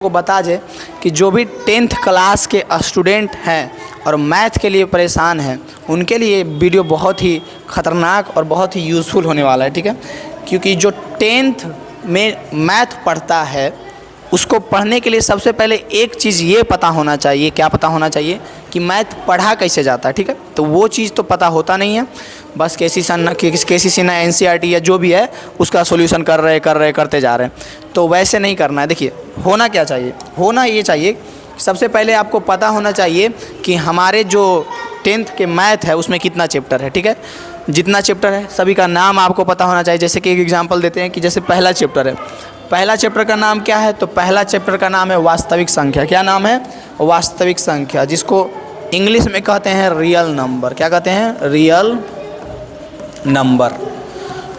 को बता दें कि जो भी 10th क्लास के स्टूडेंट हैं और मैथ के लिए परेशान हैं उनके लिए वीडियो बहुत ही ख़तरनाक और बहुत ही यूज़फुल होने वाला है। ठीक है, क्योंकि जो 10th में मैथ पढ़ता है उसको पढ़ने के लिए सबसे पहले एक चीज़ ये पता होना चाहिए। क्या पता होना चाहिए? कि मैथ पढ़ा कैसे जाता है। ठीक है, तो वो चीज़ तो पता होता नहीं है, बस केसीसी ना एनसीईआरटी या जो भी है उसका सॉल्यूशन करते जा रहे हैं। तो वैसे नहीं करना है। देखिए होना क्या चाहिए, होना ये चाहिए सबसे पहले आपको पता होना चाहिए कि हमारे जो 10th के मैथ है उसमें कितना चैप्टर है। ठीक है, जितना चैप्टर है सभी का नाम आपको पता होना चाहिए। जैसे कि एक एग्जांपल देते हैं कि जैसे पहला चैप्टर है, पहला चैप्टर का नाम क्या है? तो पहला चैप्टर का नाम है वास्तविक संख्या। क्या नाम है? वास्तविक संख्या, जिसको इंग्लिश में कहते हैं रियल नंबर। क्या कहते हैं? Real number.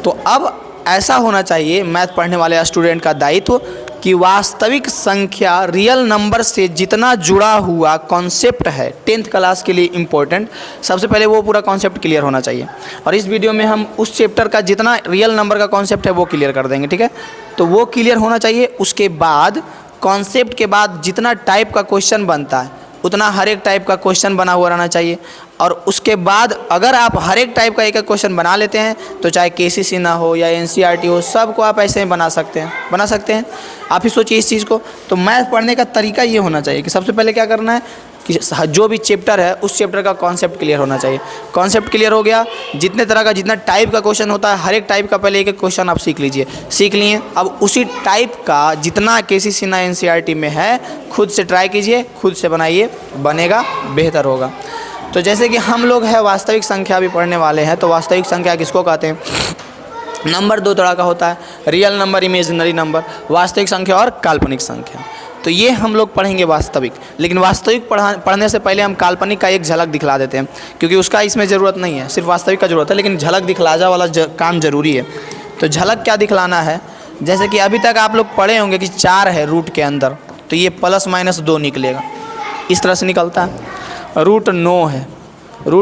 तो अब ऐसा होना चाहिए मैथ पढ़ने वाले स्टूडेंट का दायित्व कि वास्तविक संख्या रियल नंबर से जितना जुड़ा हुआ कॉन्सेप्ट है 10th क्लास के लिए इम्पोर्टेंट, सबसे पहले वो पूरा कॉन्सेप्ट क्लियर होना चाहिए। और इस वीडियो में हम उस चैप्टर का जितना रियल नंबर का कॉन्सेप्ट है वो क्लियर कर देंगे। ठीक है, तो वो क्लियर होना चाहिए। उसके बाद कॉन्सेप्ट के बाद जितना टाइप का क्वेश्चन बनता है उतना हर एक टाइप का क्वेश्चन बना हुआ रहना चाहिए। और उसके बाद अगर आप हर एक टाइप का एक एक क्वेश्चन बना लेते हैं तो चाहे केसीसी ना हो या एनसीईआरटी हो, सबको आप ऐसे ही बना सकते हैं। आप ही सोचिए इस चीज़ को। तो मैथ पढ़ने का तरीका ये होना चाहिए कि सबसे पहले क्या करना है कि जो भी चैप्टर है उस चैप्टर का कॉन्सेप्ट क्लियर होना चाहिए। कॉन्सेप्ट क्लियर हो गया, जितने तरह का जितना टाइप का क्वेश्चन होता है हर एक टाइप का पहले एक एक क्वेश्चन आप सीख लीजिए। सीख लिए, अब उसी टाइप का जितना केसीसी ना एनसीईआरटी में है खुद से ट्राई कीजिए, खुद से बनाइए, बनेगा बेहतर होगा। तो जैसे कि हम लोग हैं वास्तविक संख्या भी पढ़ने वाले हैं, तो वास्तविक संख्या किसको कहते हैं? नंबर दो तरह का होता है, रियल नंबर, इमेजिनरी नंबर, वास्तविक संख्या और काल्पनिक संख्या। तो ये हम लोग पढ़ेंगे वास्तविक, लेकिन वास्तविक पढ़ने से पहले हम काल्पनिक का एक झलक दिखला देते हैं, क्योंकि उसका इसमें ज़रूरत नहीं है, सिर्फ वास्तविक का ज़रूरत है, लेकिन झलक दिखलाजा वाला काम ज़रूरी है। तो झलक क्या दिखलाना है? जैसे कि अभी तक आप लोग पढ़े होंगे कि 4 है रूट के अंदर, तो ये +-2 निकलेगा, इस तरह से निकलता है। रूट 9 है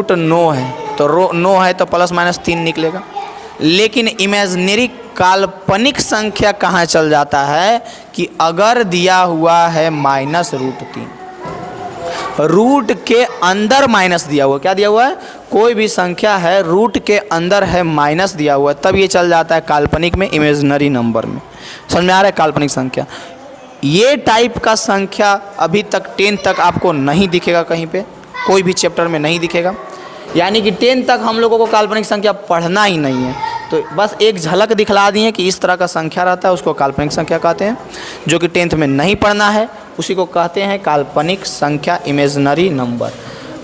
तो 9 है तो +-3 निकलेगा। लेकिन इमेजिनरी काल्पनिक संख्या कहाँ चल जाता है कि अगर दिया हुआ है -√3, रूट के अंदर माइनस दिया हुआ, क्या दिया हुआ है? कोई भी संख्या है रूट के अंदर है माइनस दिया हुआ है, तब ये चल जाता है काल्पनिक में, इमेजिनरी नंबर में। समझ में आ रहा है? काल्पनिक संख्या ये टाइप का संख्या अभी तक 10th तक आपको नहीं दिखेगा, कहीं पे कोई भी चैप्टर में नहीं दिखेगा। यानी कि 10th तक हम लोगों को काल्पनिक संख्या पढ़ना ही नहीं है। तो बस एक झलक दिखला दिए कि इस तरह का संख्या रहता है, उसको काल्पनिक संख्या कहते हैं। जो कि 10th में नहीं पढ़ना है उसी को कहते हैं काल्पनिक संख्या, इमेजिनरी नंबर।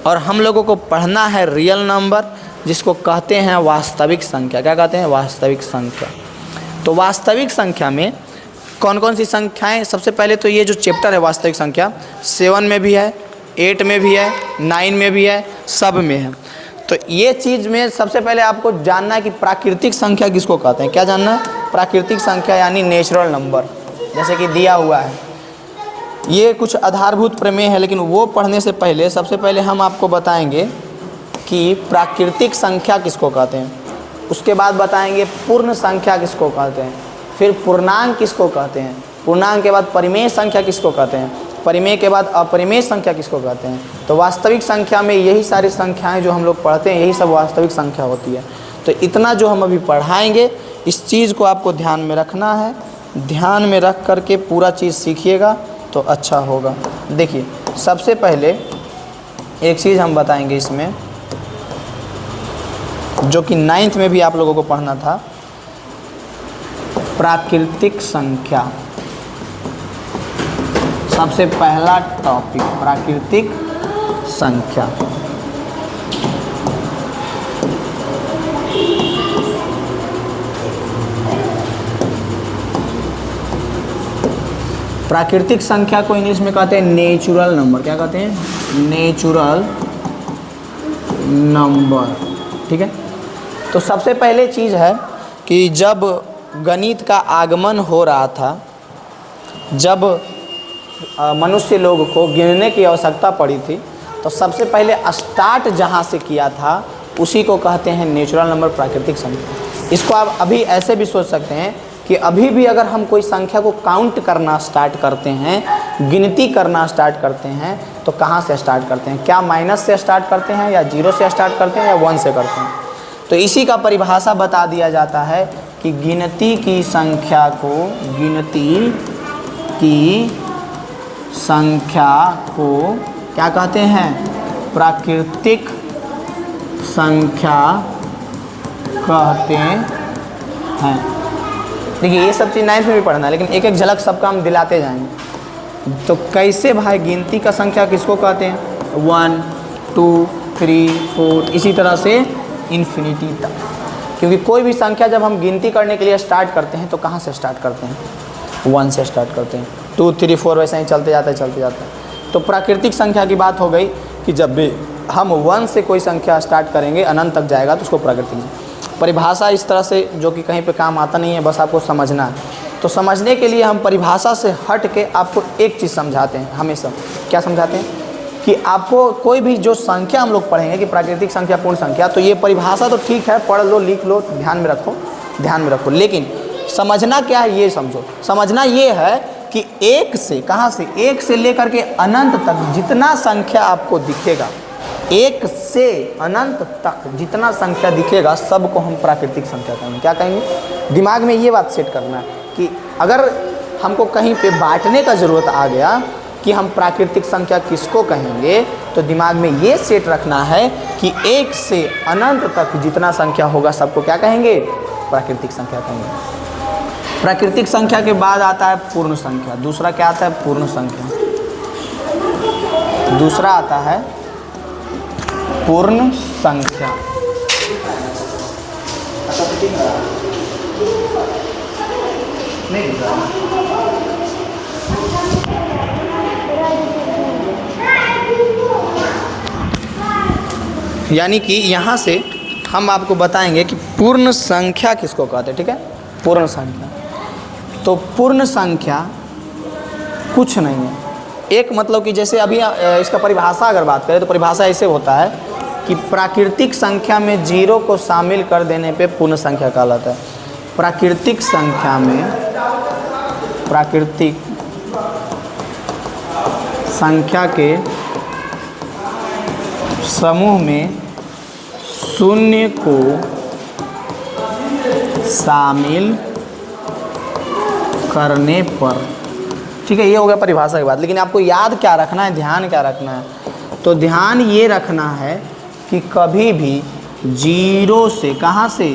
और हम लोगों को पढ़ना है रियल नंबर, जिसको कहते हैं वास्तविक संख्या। क्या कहते हैं? वास्तविक संख्या। तो वास्तविक संख्या में कौन कौन सी संख्याएँ? सबसे पहले तो ये जो चैप्टर है वास्तविक संख्या 7 में भी है, 8 में भी है, 9 में भी है, सब में है। तो ये चीज़ में सबसे पहले आपको जानना है कि प्राकृतिक संख्या किसको कहते हैं। क्या जानना है? प्राकृतिक संख्या यानी नेचुरल नंबर, जैसे कि दिया हुआ है। ये कुछ आधारभूत प्रमेय है, लेकिन वो पढ़ने से पहले सबसे पहले हम आपको बताएंगे कि प्राकृतिक संख्या किसको कहते हैं। उसके बाद बताएंगे पूर्ण संख्या किसको कहते हैं, फिर पूर्णांक किसको कहते हैं, पूर्णांक के बाद परिमेय संख्या किसको कहते हैं, परिमेय के बाद अपरिमेय संख्या किसको कहते हैं। तो वास्तविक संख्या में यही सारी संख्याएं जो हम लोग पढ़ते हैं यही सब वास्तविक संख्या होती है। तो इतना जो हम अभी पढ़ाएंगे इस चीज़ को आपको ध्यान में रखना है, ध्यान में रख करके पूरा चीज़ सीखिएगा तो अच्छा होगा। देखिए सबसे पहले एक चीज़ हम बताएंगे इसमें, जो कि 9th में भी आप लोगों को पढ़ना था, प्राकृतिक संख्या। सबसे पहला टॉपिक प्राकृतिक संख्या। प्राकृतिक संख्या को इंग्लिश में कहते हैं नेचुरल नंबर। क्या कहते हैं? Natural number. ठीक है, तो सबसे पहले चीज़ है कि जब गणित का आगमन हो रहा था, जब मनुष्य लोग को गिनने की आवश्यकता पड़ी थी, तो सबसे पहले स्टार्ट जहाँ से किया था उसी को कहते हैं नेचुरल नंबर, प्राकृतिक संख्या। इसको आप अभी ऐसे भी सोच सकते हैं कि अभी भी अगर हम कोई संख्या को काउंट करना स्टार्ट करते हैं, गिनती करना स्टार्ट करते हैं, तो कहाँ से स्टार्ट करते हैं? क्या माइनस से स्टार्ट करते हैं, या जीरो से स्टार्ट करते हैं, या 1 से करते हैं? तो इसी का परिभाषा बता दिया जाता है कि गिनती की संख्या को क्या कहते हैं? प्राकृतिक संख्या कहते हैं। देखिए ये सब चीज़ 9th में भी पढ़ना है, लेकिन एक एक झलक सबका हम दिलाते जाएंगे। तो कैसे भाई गिनती का संख्या किसको कहते हैं? 1 2 3 4 इसी तरह से इन्फिनिटी तक। क्योंकि कोई भी संख्या जब हम गिनती करने के लिए स्टार्ट करते हैं तो कहाँ से स्टार्ट करते हैं? 1 से स्टार्ट करते हैं, 2 3 4 वैसे ही चलते जाता है। तो प्राकृतिक संख्या की बात हो गई कि जब भी हम 1 से कोई संख्या स्टार्ट करेंगे अनंत तक जाएगा तो उसको प्राकृतिक। परिभाषा इस तरह से जो कि कहीं पे काम आता नहीं है, बस आपको समझना है। तो समझने के लिए हम परिभाषा से हट के आपको एक चीज़ समझाते हैं हमेशा। क्या समझाते हैं? कि आपको कोई भी जो संख्या हम लोग पढ़ेंगे कि प्राकृतिक संख्या, पूर्ण संख्या, तो ये परिभाषा तो ठीक है, पढ़ लो लिख लो, ध्यान में रखो, लेकिन समझना क्या है ये समझो। समझना ये है कि एक से, कहाँ से? एक से लेकर के अनंत तक जितना संख्या आपको दिखेगा, एक से अनंत तक जितना संख्या दिखेगा सबको हम प्राकृतिक संख्या कहेंगे। क्या कहेंगे? दिमाग में ये बात सेट करना है कि अगर हमको कहीं पे बांटने का ज़रूरत आ गया कि हम प्राकृतिक संख्या किसको कहेंगे, तो दिमाग में ये सेट रखना है कि एक से अनंत तक जितना संख्या होगा सबको क्या कहेंगे? प्राकृतिक संख्या कहेंगे। प्राकृतिक संख्या के बाद आता है पूर्ण संख्या। दूसरा क्या आता है? पूर्ण संख्या। दूसरा आता है पूर्ण संख्या। यानी कि यहाँ से हम आपको बताएंगे कि पूर्ण संख्या किसको कहते हैं। ठीक है, पूर्ण संख्या। तो पूर्ण संख्या कुछ नहीं है, एक मतलब कि जैसे अभी इसका परिभाषा अगर बात करें तो परिभाषा ऐसे होता है कि प्राकृतिक संख्या में जीरो को शामिल कर देने पे पूर्ण संख्या कहलाता है। प्राकृतिक संख्या में, प्राकृतिक संख्या के समूह में शून्य को शामिल करने पर, ठीक है, ये हो गया परिभाषा की बात। लेकिन आपको याद क्या रखना है, ध्यान क्या रखना है? तो ध्यान ये रखना है कि कभी भी जीरो से, कहाँ से?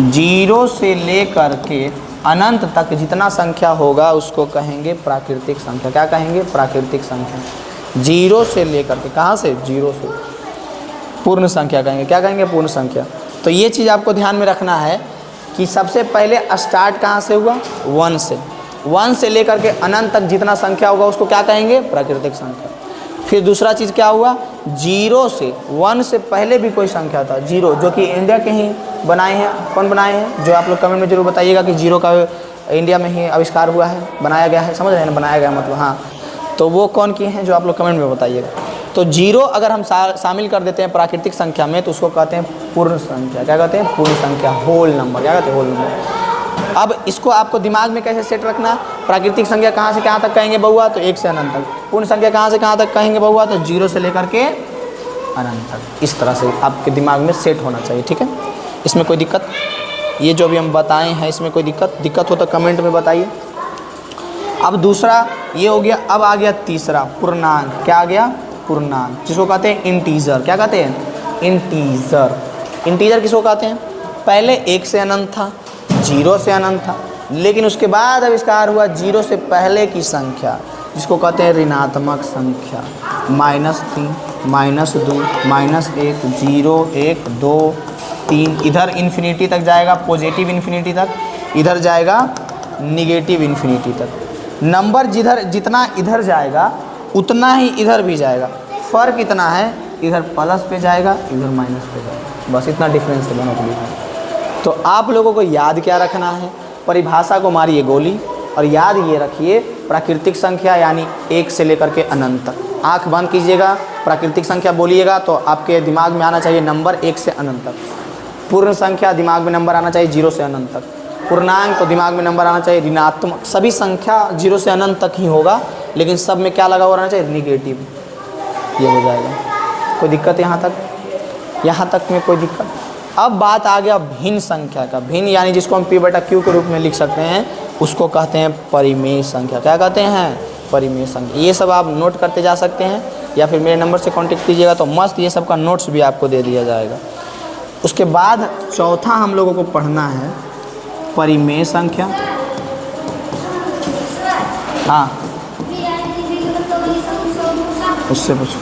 जीरो से लेकर के अनंत तक जितना संख्या होगा उसको कहेंगे प्राकृतिक संख्या। क्या कहेंगे? प्राकृतिक संख्या। जीरो से लेकर के, कहाँ से? जीरो से पूर्ण संख्या कहेंगे। क्या कहेंगे? पूर्ण संख्या। तो ये चीज़ आपको ध्यान में रखना है कि सबसे पहले स्टार्ट कहाँ से हुआ? 1 से। 1 से लेकर के अनंत तक जितना संख्या होगा उसको क्या कहेंगे? प्राकृतिक संख्या। फिर दूसरा चीज़ क्या हुआ? जीरो से, 1 से पहले भी कोई संख्या था, जीरो, जो कि इंडिया के ही बनाए हैं। कौन बनाए हैं? जो आप लोग कमेंट में जरूर बताइएगा कि जीरो का इंडिया में ही आविष्कार हुआ है, बनाया गया है। समझ रहे हैं ना? बनाया गया मतलब, हाँ। तो वो कौन किए हैं जो आप लोग कमेंट में बताइएगा। तो जीरो अगर हम शामिल कर देते हैं प्राकृतिक संख्या में तो उसको कहते हैं पूर्ण संख्या। क्या कहते हैं? पूर्ण संख्या, होल नंबर। क्या कहते हैं? Whole number. अब इसको आपको दिमाग में कैसे सेट रखना? प्राकृतिक संख्या कहाँ से कहाँ तक कहेंगे बउआ? तो 1 से अनंत तक। पूर्ण संख्या कहाँ से कहाँ तक कहेंगे बउआ? तो 0 से लेकर के अनंत तक। इस तरह से आपके दिमाग में सेट होना चाहिए। ठीक है, इसमें कोई दिक्कत? ये जो भी हम बताए हैं इसमें कोई दिक्कत हो तो कमेंट में बताइए। अब दूसरा ये हो गया। अब आ गया तीसरा, पूर्णांक। क्या आ गया? पूर्णांक, जिसको कहते हैं इंटीजर। क्या कहते हैं? इंटीजर। इंटीजर किसको कहते हैं? पहले 1 से अनंत था, 0 से अनंत था, लेकिन उसके बाद आविष्कार हुआ 0 से पहले की संख्या, जिसको कहते हैं ऋणात्मक संख्या। -3, -2, -1, 0, 1, 2, 3। इधर इन्फिनिटी तक जाएगा, पॉजिटिव इन्फिनिटी तक, इधर जाएगा निगेटिव इन्फिनिटी तक। नंबर जितना इधर जाएगा उतना ही इधर भी जाएगा। फ़र्क इतना है, इधर प्लस पे जाएगा, इधर माइनस पे जाएगा। बस इतना डिफरेंस है दोनों के बीच। तो आप लोगों को याद क्या रखना है? परिभाषा को मारिए गोली और याद ये रखिए प्राकृतिक संख्या यानी 1 से लेकर के अनंत तक। आँख बंद कीजिएगा, प्राकृतिक संख्या बोलिएगा तो आपके दिमाग में आना चाहिए नंबर 1 से अनंत तक। पूर्ण संख्या दिमाग में नंबर आना चाहिए 0 से अनंत तक, पूर्णांक तो दिमाग में नंबर आना चाहिए ऋणात्मक, सभी संख्या 0 से अनंत तक ही होगा, लेकिन सब में क्या लगा हुआ रहना चाहिए, निगेटिव। ये हो जाएगा। कोई दिक्कत यहाँ तक? यहाँ तक में कोई दिक्कत? अब बात आ गया भिन्न संख्या का। भिन्न यानी जिसको हम p/q के रूप में लिख सकते हैं, उसको कहते हैं परिमेय संख्या। क्या कहते हैं? परिमेय संख्या। ये सब आप नोट करते जा सकते हैं, या फिर मेरे नंबर से कांटेक्ट कीजिएगा तो मस्त ये सब का नोट्स भी आपको दे दिया जाएगा। उसके बाद चौथा हम लोगों को पढ़ना है परिमेय संख्या। हाँ, उससे पूछो।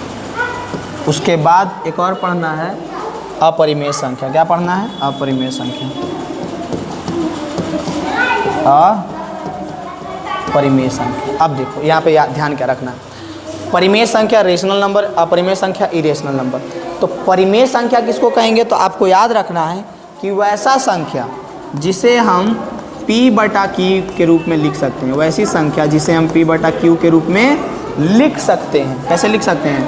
उसके बाद एक और पढ़ना है अपरिमेय संख्या। क्या पढ़ना है? अपरिमेय संख्या। अपरिमेय संख्या। अब देखो यहाँ पे ध्यान क्या रखना है, परिमेय संख्या रेशनल नंबर, अपरिमेय संख्या इरेशनल नंबर। तो परिमेय संख्या किसको कहेंगे? तो आपको याद रखना है कि वैसा संख्या जिसे हम p/q के रूप में लिख सकते हैं, वैसी संख्या जिसे हम p/q के रूप में लिख सकते हैं। कैसे लिख सकते हैं?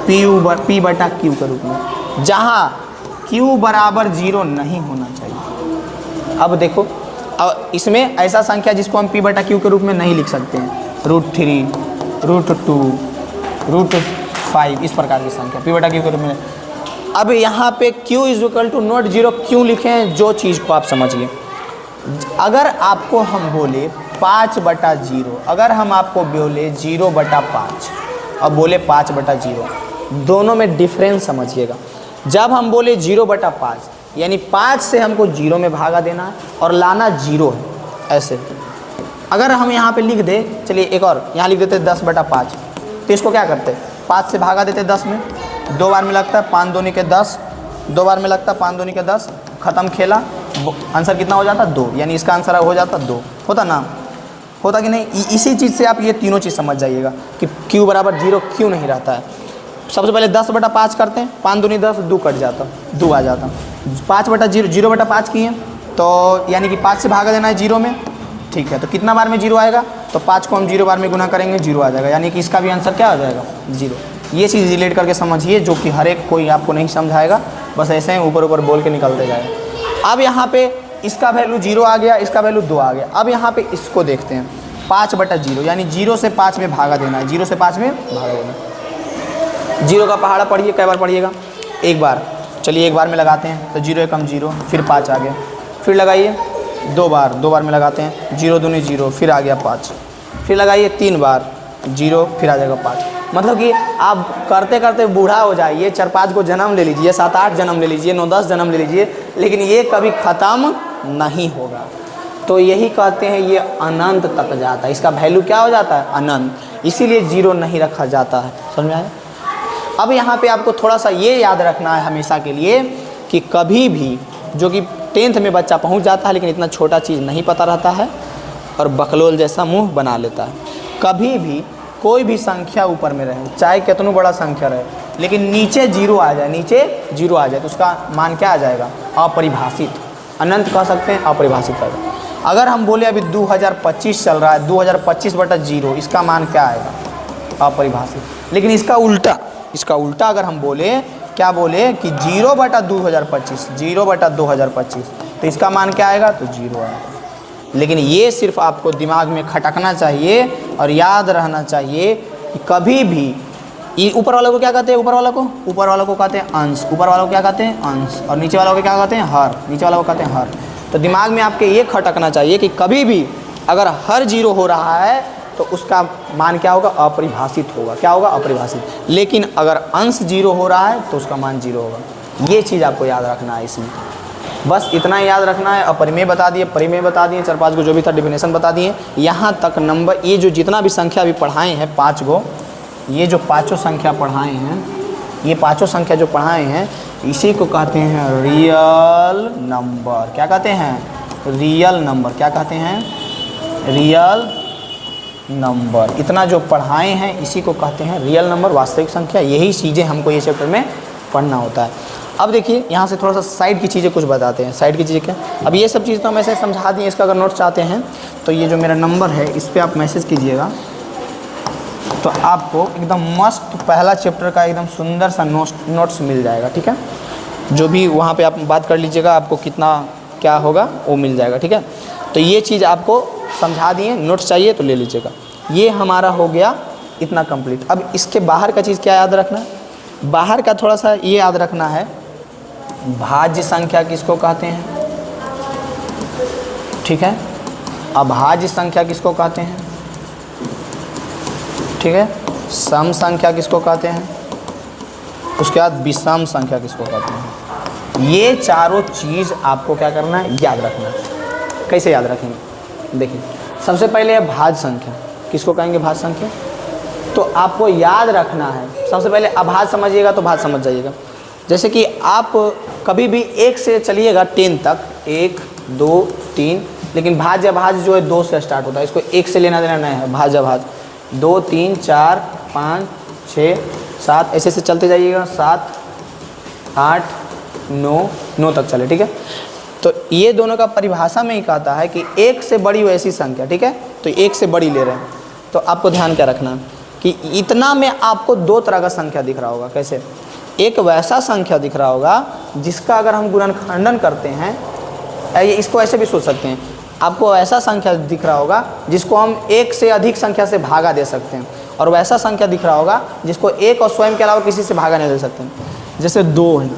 p/q के रूप में, जहाँ q बराबर 0 नहीं होना चाहिए। अब देखो, अब इसमें ऐसा संख्या जिसको हम p/q के रूप में नहीं लिख सकते हैं, √3, √2, √5, इस प्रकार की संख्या p/q के रूप में। अब यहाँ पे q = नॉट 0 क्यों लिखे हैं? जो चीज़ को आप समझिए, अगर आपको हम बोले 5/0, अगर हम आपको बोले 0/5, अब बोले 5/0, दोनों में डिफरेंस समझिएगा। जब हम बोले 0/5 यानी 5 से हमको 0 में भागा देना है और लाना 0 है, ऐसे। अगर हम यहाँ पे लिख दे, चलिए एक और यहाँ लिख देते 10/5, तो इसको क्या करते? 5 से भागा देते 10 में, 2 बार में लगता है 5 दूनी के 10, 2 बार में लगता है 5 दूनी के 10, ख़त्म खेला, आंसर कितना हो जाता? 2, यानी इसका आंसर हो जाता 2। होता ना? होता कि नहीं? इसी चीज़ से आप ये तीनों चीज़ समझ जाइएगा कि q बराबर 0 क्यों नहीं रहता है। सबसे पहले 10/5 करते हैं, 5 दूनी 10, 2 कट जाता, 2 आ जाता। 5/0, 0/5 किए तो यानी कि 5 से भागा देना है 0 में, ठीक है। तो कितना बार में 0 आएगा? तो 5 को हम 0 बार में गुना करेंगे, 0 आ जाएगा, यानी कि इसका भी आंसर क्या आ जाएगा? 0। ये चीज़ रिलेट करके समझिए, जो कि हर एक कोई आपको नहीं समझाएगा, बस ऐसे ही ऊपर ऊपर बोल के निकलते जाएगा। अब यहाँ पे इसका वैल्यू 0 आ गया, इसका वैल्यू 2 आ गया। अब यहाँ पे इसको देखते हैं, 5/0 यानी 0 से 5 में भागा देना है, 0 से 5 में भागा देना है। 0 का पहाड़ा पढ़िए, कई बार पढ़िएगा? एक बार। चलिए एक बार में लगाते हैं, तो 0 एकम 0, फिर 5 आ गया, फिर लगाइए 2 बार, 2 बार में लगाते हैं, 0 दूनी 0, फिर आ गया 5, फिर लगाइए 3 बार 0, फिर आ जाएगा 5। मतलब कि आप करते करते बूढ़ा हो जाइए, 4-5 को जन्म ले लीजिए, 7-8 जन्म ले लीजिए, 9-10 जन्म ले लीजिए, लेकिन ये कभी ख़त्म नहीं होगा। तो यही कहते हैं ये अनंत तक जाता है, इसका वैल्यू क्या हो जाता है? अनंत। इसीलिए 0 नहीं रखा जाता है। समझ में आया? अब यहाँ पे आपको थोड़ा सा ये याद रखना है हमेशा के लिए कि कभी भी, जो कि 10th में बच्चा पहुँच जाता है लेकिन इतना छोटा चीज़ नहीं पता रहता है और बकलोल जैसा मुंह बना लेता है, कभी भी कोई भी संख्या ऊपर में रहे, चाहे कितना बड़ा संख्या रहे, लेकिन नीचे 0 आ जाए, नीचे 0 आ जाए, तो उसका मान क्या आ जाएगा? अपरिभाषित। अनंत कह सकते हैं, अपरिभाषित कर। अगर हम बोले अभी 2025 चल रहा है, 2025/0, इसका मान क्या आएगा? अपरिभाषित। लेकिन इसका उल्टा अगर हम बोले, क्या बोले कि 0/2025, 0/2025, तो इसका मान क्या आएगा? तो 0 आएगा। लेकिन ये सिर्फ आपको दिमाग में खटकना चाहिए और याद रहना चाहिए कि कभी भी ये ऊपर वालों को क्या कहते हैं? ऊपर वालों को कहते हैं अंश। ऊपर वालों को क्या कहते हैं? अंश। और नीचे वालों को क्या कहते हैं? हर। नीचे वालों को कहते हैं हर। तो दिमाग में आपके ये खटकना चाहिए कि कभी भी अगर हर 0 हो रहा है तो उसका मान क्या होगा? अपरिभाषित होगा। क्या होगा? अपरिभाषित। लेकिन अगर अंश 0 हो रहा है तो उसका मान 0 होगा। ये चीज़ आपको याद रखना है इसमें, बस इतना ही याद रखना है। अपरिमेय बता दिए, परिमेय बता दिए, 4-5 को जो भी था डेफिनेशन बता दिए। यहाँ तक नंबर, ये जो जितना भी संख्या अभी पढ़ाए हैं 5 गो, ये जो 5 संख्या पढ़ाए हैं, ये 5 संख्या जो पढ़ाए हैं, इसी को कहते हैं रियल नंबर। क्या कहते हैं? Real number. क्या कहते हैं? Real number. इतना जो पढ़ाए हैं इसी को कहते हैं रियल नंबर, वास्तविक संख्या। यही चीज़ें हमको ये चैप्टर में पढ़ना होता है। अब देखिए यहाँ से थोड़ा सा साइड की चीज़ें कुछ बताते हैं। साइड की चीज़ें क्या? अब ये सब चीज़ तो हम ऐसे समझा दिए, इसका अगर नोट चाहते हैं तो ये जो मेरा नंबर है इस पर आप मैसेज कीजिएगा, तो आपको एकदम मस्त पहला चैप्टर का एकदम सुंदर सा नोट्स मिल जाएगा। ठीक है, जो भी वहाँ पे आप बात कर लीजिएगा, आपको कितना क्या होगा वो मिल जाएगा, ठीक है। तो ये चीज़ आपको समझा दिए, नोट्स चाहिए तो ले लीजिएगा। ये हमारा हो गया इतना कंप्लीट। अब इसके बाहर का चीज़ क्या याद रखना है, बाहर का थोड़ा सा ये याद रखना है, भाज्य संख्या किसको कहते हैं, ठीक है। अभाज्य संख्या किसको कहते हैं, ठीक है। सम संख्या किसको कहते हैं, उसके बाद विषम संख्या किसको कहते हैं। ये चारों चीज़ आपको क्या करना है, याद रखना है। कैसे याद रखेंगे, देखिए सबसे पहले है भाज्य संख्या, किसको कहेंगे, भाज्य संख्या। तो आपको याद रखना है, सबसे पहले अभाज्य समझिएगा तो भाज्य समझ जाइएगा। जैसे कि आप कभी भी 1 से चलिएगा 10 तक, 1 2 3, लेकिन भाज्य अभाज्य जो है 2 से स्टार्ट होता है, इसको 1 से लेना देना नहीं है। भाज्य अभाज्य 2 3 4 5 6 7 ऐसे से चलते जाइएगा, 7 8 9 तक चले, ठीक है। तो ये दोनों का परिभाषा में ही कहता है कि 1 से बड़ी वैसी संख्या, ठीक है। तो 1 से बड़ी ले रहे हैं, तो आपको ध्यान क्या रखना है कि इतना में आपको 2 तरह का संख्या दिख रहा होगा। कैसे, एक वैसा संख्या दिख रहा होगा जिसका अगर हम गुणनखंडन करते हैं, इसको ऐसे भी सोच सकते हैं, आपको ऐसा संख्या दिख रहा होगा जिसको हम 1 से अधिक संख्या से भागा दे सकते हैं, और वैसा संख्या दिख रहा होगा जिसको 1 और स्वयं के अलावा किसी से भागा नहीं दे सकते हैं। जैसे 2 है,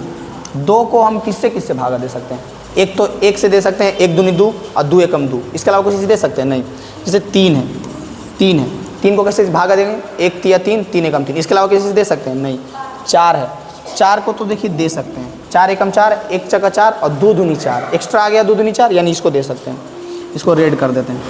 2 को हम किससे भागा दे सकते हैं, एक तो 1 से दे सकते हैं, 1 दूनी 2 और 2 एकम 2, इसके अलावा किसी से दे सकते हैं नहीं। जैसे 3 है, 3 को कैसे भागा देंगे, 1 तिया 3, 3 एकम 3, इसके अलावा किसी से दे सकते हैं नहीं। 4 है, 4 को तो देखिए दे सकते हैं, 4 एकम 4, 1 चका 4 और 2 दूनी 4, एक्स्ट्रा आ गया 2 दूनी 4, यानी इसको दे सकते हैं, इसको रेड कर देते हैं।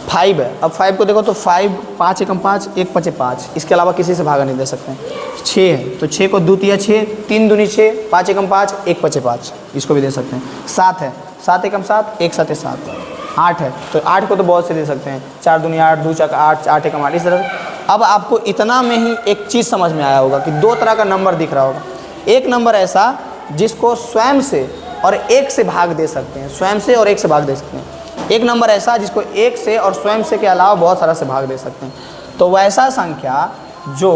5 है, अब 5 को देखो तो 5 5 एकम 5, 1 पचे 5, इसके अलावा किसी से भागा नहीं दे सकते हैं। 6 है, तो 6 को 2 तिया 6, 3 दूनी 6, 5 एकम 5, 1 पचे 5, इसको भी दे सकते हैं। 7 है, 7 एकम 7, 1 सते 7। 8 है, तो 8 को तो बहुत से दे सकते हैं, 4 दूनी 8, 2 चक 8, 8 एकम 8, इस तरह से। अब आपको इतना में ही एक चीज़ समझ में आया होगा कि 2 तरह का नंबर दिख रहा होगा। एक नंबर ऐसा जिसको स्वयं से और 1 से भाग दे सकते हैं, स्वयं से और 1 से भाग दे सकते हैं। एक नंबर ऐसा जिसको 1 से और स्वयं से के अलावा बहुत सारा से भाग दे सकते हैं। तो वैसा संख्या जो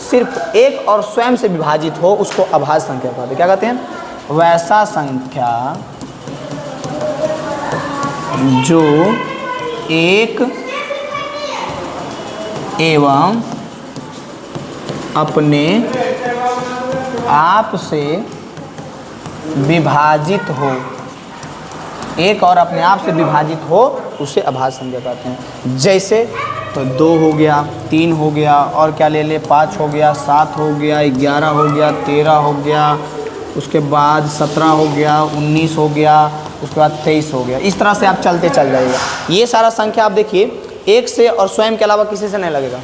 सिर्फ 1 और स्वयं से विभाजित हो उसको अभाज्य संख्या कहते हैं। क्या कहते हैं, वैसा संख्या जो 1 एवं अपने आप से विभाजित हो, 1 और अपने आप से विभाजित हो, उसे अभाज्य संख्या कहते हैं। जैसे तो 2 हो गया, 3 हो गया, और क्या ले ले, 5 हो गया, 7 हो गया, 11 हो गया, 13 हो गया, उसके बाद 17 हो गया, 19 हो गया, उसके बाद 23 हो गया। इस तरह से आप चलते चल जाइएगा। ये सारा संख्या आप देखिए 1 से और स्वयं के अलावा किसी से नहीं लगेगा,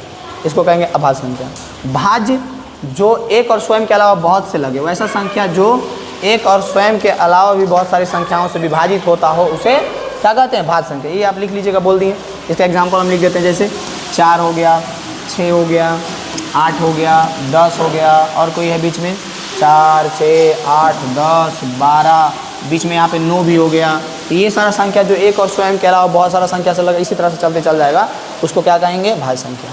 इसको कहेंगे अभाज्य संख्या। भाज्य जो 1 और स्वयं के अलावा बहुत से लगे, वैसा संख्या जो 1 और स्वयं के अलावा भी बहुत सारी संख्याओं से विभाजित होता हो, उसे क्या कहते हैं, भाज्य संख्या। ये आप लिख लीजिएगा, बोल दिए। इसका एग्जाम्पल हम लिख देते हैं, जैसे 4 हो गया, 6 हो गया, 8 हो गया, 10 हो गया, और कोई है बीच में 4 6 8 10 12, बीच में यहाँ पे 9 भी हो गया। तो ये सारा संख्या जो 1 और स्वयं के अलावा बहुत सारा संख्या से लगा, इसी तरह से चलते चल जाएगा, उसको क्या कहेंगे, भाज्य संख्या।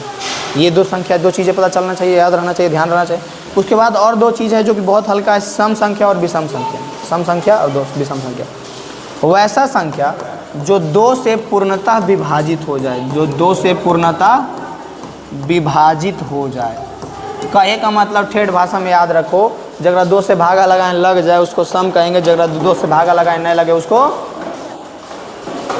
ये 2 संख्या, 2 चीज़ें पता चलना चाहिए, याद रहना चाहिए, ध्यान रहना चाहिए। उसके बाद और 2 चीज़ है जो कि बहुत हल्का है, सम संख्या और विषम संख्या। सम संख्या और विषम संख्या, वैसा संख्या जो 2 से पूर्णतः विभाजित हो जाए, जो 2 से पूर्णतः विभाजित हो जाए। कहे का मतलब ठेठ भाषा में याद रखो, जगह 2 से भागा लगाए लग जाए उसको सम कहेंगे, जगह 2 से भागा लगाए नहीं लगे उसको।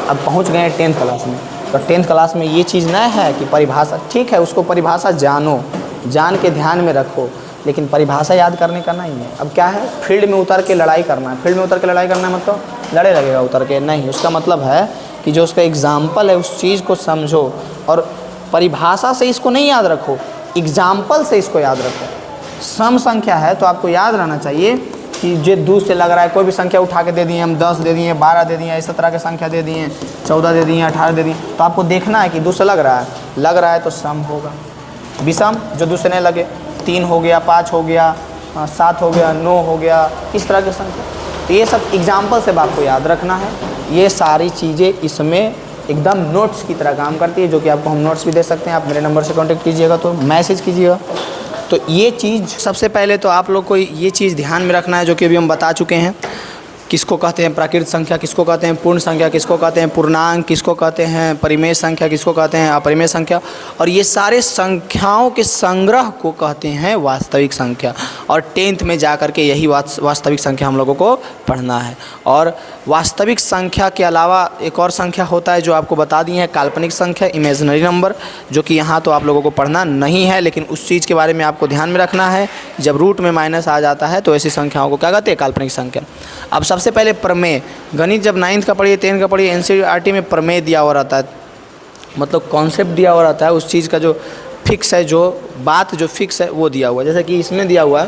अब पहुंच गए 10th क्लास में, तो 10th क्लास में ये चीज़ नहीं है कि परिभाषा, ठीक है उसको परिभाषा जानो, जान के ध्यान में रखो, लेकिन परिभाषा याद करने का नहीं है। अब क्या है, फील्ड में उतर के लड़ाई करना है। फील्ड में उतर के लड़ाई करना है मतलब लड़े लगेगा उतर के नहीं, उसका मतलब है कि जो उसका एग्जाम्पल है उस चीज़ को समझो, और परिभाषा से इसको नहीं याद रखो, एग्जाम्पल से इसको याद रखो। सम संख्या है तो आपको याद रहना चाहिए कि जो 2 से लग रहा है, कोई भी संख्या उठा के दे दिए हम, 10 दे दिए, 12 दे दिए, इस तरह के संख्या दे दिए, 14 दे दिए, 18 दे दिए, तो आपको देखना है कि 2 से लग रहा है तो सम होगा। विषम जो 2 से नहीं लगे, 3 हो गया, 5 हो गया, 7 हो गया, 9 हो गया, इस तरह के संख्या। तो ये सब एग्जाम्पल से आपको याद रखना है। ये सारी चीज़ें इसमें एकदम नोट्स की तरह काम करती है, जो कि आपको हम नोट्स भी दे सकते हैं। आप मेरे नंबर से कांटेक्ट कीजिएगा तो मैसेज कीजिएगा, तो ये चीज़ सबसे पहले तो आप लोग को ये चीज़ ध्यान में रखना है, जो कि अभी हम बता चुके हैं। किसको कहते हैं प्राकृत संख्या, किसको कहते हैं पूर्ण संख्या, किसको कहते हैं पूर्णांक, किसको कहते हैं परिमेय संख्या, किसको कहते हैं अपरिमेय संख्या, और ये सारे संख्याओं के संग्रह को कहते हैं वास्तविक संख्या। और 10th में जा कर के यही वास्तविक संख्या हम लोगों को पढ़ना है। और वास्तविक संख्या के अलावा एक और संख्या होता है जो आपको बता दी है, काल्पनिक संख्या, इमेजिनरी नंबर, जो कि यहाँ तो आप लोगों को पढ़ना नहीं है, लेकिन उस चीज़ के बारे में आपको ध्यान में रखना है। जब रूट में माइनस आ जाता है तो ऐसी संख्याओं को क्या कहते हैं, काल्पनिक संख्या। अब सबसे पहले प्रमेय। गणित जब 9th का पढ़िए, 10th का पढ़िए, NCERT में प्रमेय दिया हुआ रहता है, मतलब कॉन्सेप्ट दिया हुआ रहता है, उस चीज़ का जो फिक्स है, जो बात जो फिक्स है वो दिया हुआ है। जैसे कि इसमें दिया हुआ है,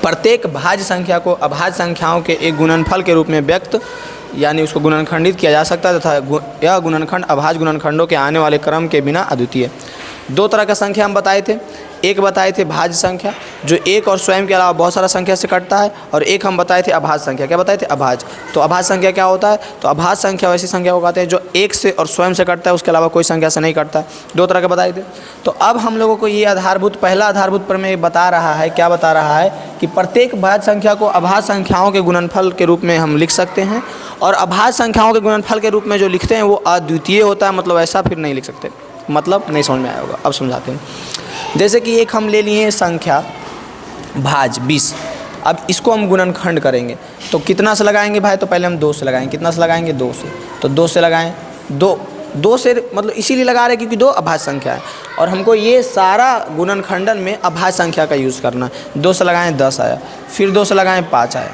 प्रत्येक भाज्य संख्या को अभाज्य संख्याओं के एक गुणनफल के रूप में व्यक्त यानी उसको गुणनखंडित किया जा सकता है तथा यह गुणनखंड अभाज्य गुणनखंडों के आने वाले क्रम के बिना अद्वितीय है। 2 तरह का संख्या हम बताए थे। एक बताए थे भाज्य संख्या, जो एक और स्वयं के अलावा बहुत सारा संख्या से कटता है, और एक हम बताए थे अभाज्य संख्या। क्या बताए थे, अभाज्य। तो अभाज्य संख्या क्या होता है, तो अभाज्य संख्या वैसी संख्या को कहते हैं जो एक से और स्वयं से कटता है, उसके अलावा कोई संख्या से नहीं कटता है। 2 तरह के बताए थे। तो अब हम लोगों को ये पहला आधारभूत प्रमेय बता रहा है, क्या बता रहा है कि प्रत्येक भाज्य संख्या को अभाज्य संख्याओं के गुणनफल के रूप में हम लिख सकते हैं, और अभाज्य संख्याओं के गुणनफल के रूप में जो लिखते हैं वो अद्वितीय होता है। मतलब ऐसा फिर नहीं लिख सकते, मतलब नहीं समझ में आया होगा, अब समझाते हैं। जैसे कि एक हम ले लिए संख्या भाज्य 20, अब इसको हम गुणनखंड करेंगे तो कितना से लगाएंगे भाई, तो पहले हम 2 से लगाएंगे। कितना से लगाएंगे, 2 से। तो 2 से लगाएं, 2 से मतलब इसीलिए लगा रहे हैं क्योंकि 2 अभाज्य संख्या है, और हमको ये सारा गुणनखंडन में अभाज्य संख्या का यूज़ करना है। 2 से लगाएं 10 आया, फिर 2 से लगाएं 5 आया,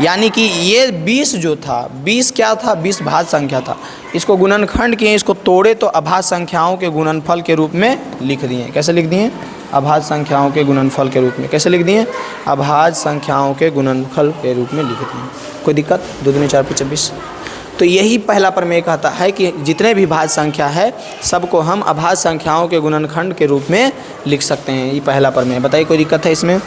यानी कि ये 20 जो था, 20 क्या था, 20 भाज्य संख्या था। इसको गुणनखंड किए, इसको तोड़े तो अभाज्य संख्याओं के गुणनफल के रूप में लिख दिए। कैसे लिख दिए, अभाज्य संख्याओं के गुणनफल के रूप में। कैसे लिख दिए, अभाज्य संख्याओं के गुणनफल के रूप में लिख दिए। कोई दिक्कत, 2 दूनी 4 5 26। तो यही पहला प्रमेय कहता है कि जितने भी भाज्य संख्या है सबको हम अभाज्य संख्याओं के गुणनखंड के रूप में लिख सकते हैं। ये पहला प्रमेय। बताइए कोई दिक्कत है इसमें।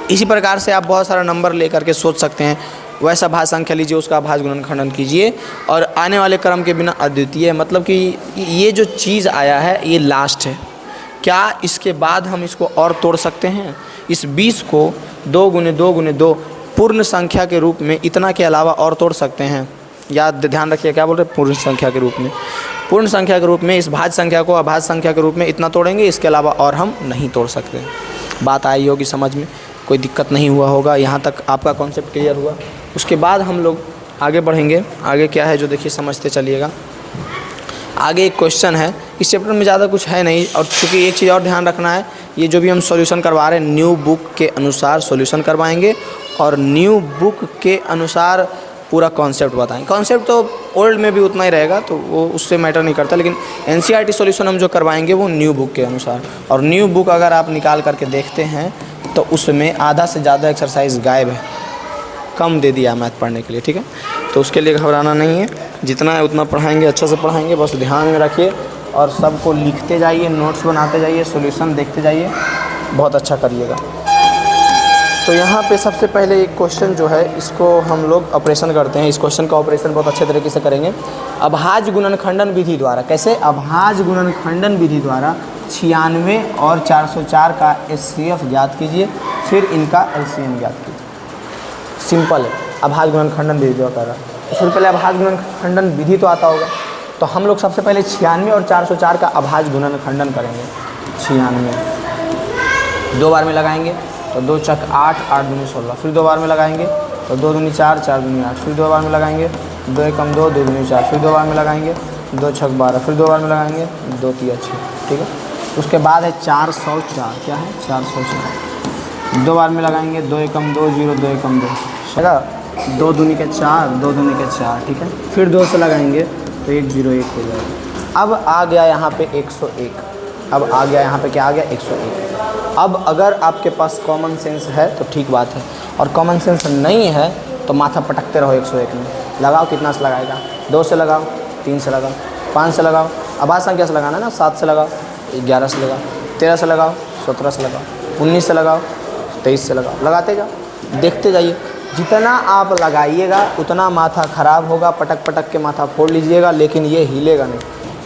इसी प्रकार से आप बहुत सारा नंबर ले करके सोच सकते हैं, वैसा भाज्य संख्या लीजिए, उसका अभाज्य गुणनखंडन कीजिए, और आने वाले क्रम के बिना अद्वितीय। मतलब कि ये जो चीज़ आया है ये लास्ट है। क्या इसके बाद हम इसको और तोड़ सकते हैं? इस 20 को 2 गुने 2 गुने 2 पूर्ण संख्या के रूप में इतना के अलावा और तोड़ सकते हैं। याद ध्यान रखिए, क्या बोल रहे हैं, पूर्ण संख्या के रूप में। पूर्ण संख्या के रूप में इस भाज्य संख्या को अभाज्य संख्या के रूप में इतना तोड़ेंगे, इसके अलावा और हम नहीं तोड़ सकते। बात आई होगी समझ में, कोई दिक्कत नहीं हुआ होगा। यहाँ तक आपका कॉन्सेप्ट क्लियर हुआ। उसके बाद हम लोग आगे बढ़ेंगे। आगे क्या है जो देखिए समझते चलिएगा। आगे एक क्वेश्चन है, इस चैप्टर में ज़्यादा कुछ है नहीं, और चूँकि एक चीज़ और ध्यान रखना है, ये जो भी हम सॉल्यूशन करवा रहे हैं न्यू बुक के अनुसार सॉल्यूशन करवाएंगे, और न्यू बुक के अनुसार पूरा कॉन्सेप्ट बताएंगे। कॉन्सेप्ट तो ओल्ड में भी उतना ही रहेगा, तो वो उससे मैटर नहीं करता, लेकिन NCERT सॉल्यूशन हम जो करवाएंगे वो न्यू बुक के अनुसार। और न्यू बुक अगर आप निकाल करके देखते हैं तो उसमें आधा से ज़्यादा एक्सरसाइज गायब है, कम दे दिया मैथ पढ़ने के लिए, ठीक है। तो उसके लिए घबराना नहीं है, जितना है उतना पढ़ाएंगे, अच्छा से पढ़ाएंगे, बस ध्यान में रखिए और सबको लिखते जाइए, नोट्स बनाते जाइए, सॉल्यूशन देखते जाइए, बहुत अच्छा करिएगा। तो यहाँ पे सबसे पहले एक क्वेश्चन जो है इसको हम लोग ऑपरेशन करते हैं। इस क्वेश्चन का ऑपरेशन बहुत अच्छे तरीके से करेंगे अभाज्य गुणनखंडन विधि द्वारा। कैसे? अभाज्य गुणनखंडन विधि द्वारा 96 और 404 का HCF ज्ञात कीजिए, फिर इनका LCM ज्ञात कीजिए। सिंपल है, अभाज्य गुणनखंडन विधि द्वारा कर रहा है। तो सबसे पहले अभाज्य गुणनखंडन विधि तो आता होगा, तो हम लोग सबसे पहले 96 और 404 का अभाज्य गुणनखंडन करेंगे। 96 2 बार में लगाएंगे तो 2 चक 8, 8 दूनी 16, फिर 2 बार में लगाएंगे तो 2 दूनी 4, 4 दूनी 8, फिर 2 बार में लगाएंगे 2 एकम 2, 2 दूनी 4, फिर 2 बार में लगाएंगे 2 छक 12, फिर 2 बार में लगाएंगे 2 तिया 6, ठीक है। उसके बाद है 404, क्या है 404, 2 बार में लगाएंगे 2 एकम 2, 0, 2 एकम 2, है 2 दूनी के 4, 2 दूनी के 4, ठीक है। फिर 2 से लगाएंगे तो 101 हो जाएगा। अब आ गया यहाँ पे 101, अब आ गया यहाँ पे क्या आ गया 101। अब अगर आपके पास कॉमन सेंस है तो ठीक बात है, और कॉमन सेंस नहीं है तो माथा पटकते रहो 101 में। लगाओ, कितना से लगाएगा, 2 से लगाओ, 3 से लगाओ, 5 से लगाओ, अभाज्य संख्या से लगाना ना, 7 से लगाओ, 11 से लगाओ, 13 से लगाओ, 17 से लगाओ, 19 से लगाओ, 23 से लगाओ, लगाते जाओ, देखते जाइए। जितना आप लगाइएगा उतना माथा ख़राब होगा, पटक पटक के माथा फोड़ लीजिएगा, लेकिन ये हिलेगा नहीं।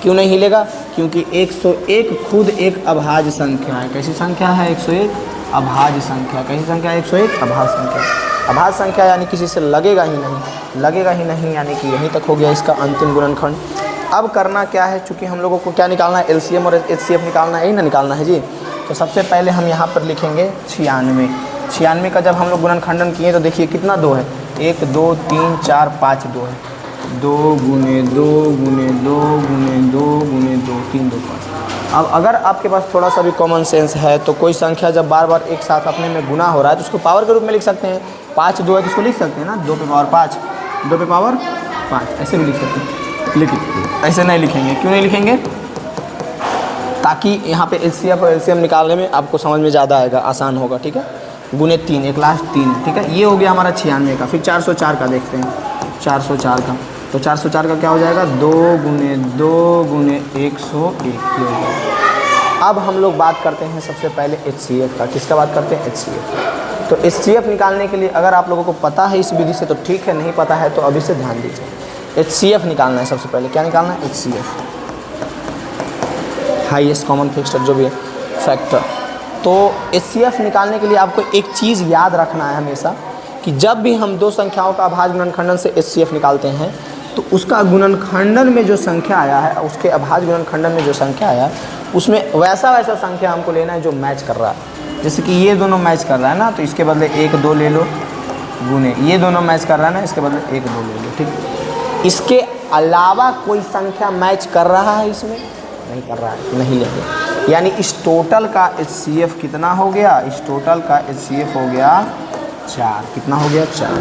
क्यों नहीं हिलेगा? क्योंकि 101 खुद एक अभाज्य संख्या है। कैसी संख्या है? 101 अभाज्य संख्या। कैसी संख्या है? 101 अभाज्य संख्या। अभाज्य संख्या यानी किसी से लगेगा ही नहीं, लगेगा ही नहीं यानी कि यहीं तक हो गया इसका अंतिम गुणनखंड। अब करना क्या है, चूँकि हम लोगों को क्या निकालना है? एलसीएम और एचसीएफ निकालना है, यही ना निकालना है जी। तो सबसे पहले हम यहाँ पर लिखेंगे 96। 96 का जब हम लोग गुणनखंडन किए तो देखिए कितना 2 है, 1 2 3 4 5 2 है, 2 गुने 2 गुने 2 गुने 2 गुने 2 3 2 5। अब अगर आपके पास थोड़ा सा भी कॉमन सेंस है तो कोई संख्या जब बार बार एक साथ अपने में गुना हो रहा है तो उसको पावर के रूप में लिख सकते हैं। 5 2 है तो उसको लिख सकते हैं ना, 2 पे पावर 5, 2 पे पावर 5, ऐसे भी लिख सकते हैं। लेकिन ऐसे नहीं लिखेंगे। क्यों नहीं लिखेंगे? ताकि यहाँ पे एचसीएफ और एलसीएम निकालने में आपको समझ में ज़्यादा आएगा, आसान होगा। ठीक है, गुने 3, एक लास्ट 3। ठीक है, ये हो गया हमारा 96 का। फिर 404 का देखते हैं, 404 का। तो 404 का क्या हो जाएगा? 2 गुने 2 गुने 101 की हो जाएगा। अब हम लोग बात करते हैं सबसे पहले एचसीएफ का। किसका बात करते हैं? एचसीएफ। तो एचसीएफ निकालने के लिए अगर आप लोगों को पता है इस विधि से तो ठीक है, नहीं पता है तो अभी से ध्यान दीजिए। एचसीएफ निकालना है सबसे पहले। क्या निकालना है? एचसीएफ, हाईएस्ट कॉमन फिक्स्ड जो भी है फैक्टर। तो एचसीएफ निकालने के लिए आपको एक चीज़ याद रखना है हमेशा कि जब भी हम दो संख्याओं का अभाज्य गुणनखंडन से एचसीएफ निकालते हैं तो उसका गुणनखंडन में जो संख्या आया है, उसके अभाज्य गुणनखंडन में जो संख्या आया है उसमें वैसा संख्या हमको लेना है जो मैच कर रहा है। जैसे कि ये दोनों मैच कर रहा है ना, तो इसके बदले 1 2 ले लो, गुने ये दोनों मैच कर रहा है ना, इसके बदले 1 2 ले लो। ठीक, इसके अलावा कोई संख्या मैच कर रहा है इसमें? नहीं कर रहा है, नहीं लेंगे। यानी इस टोटल का एचसीएफ कितना हो गया? इस टोटल का एचसीएफ हो गया 4। कितना हो गया? 4।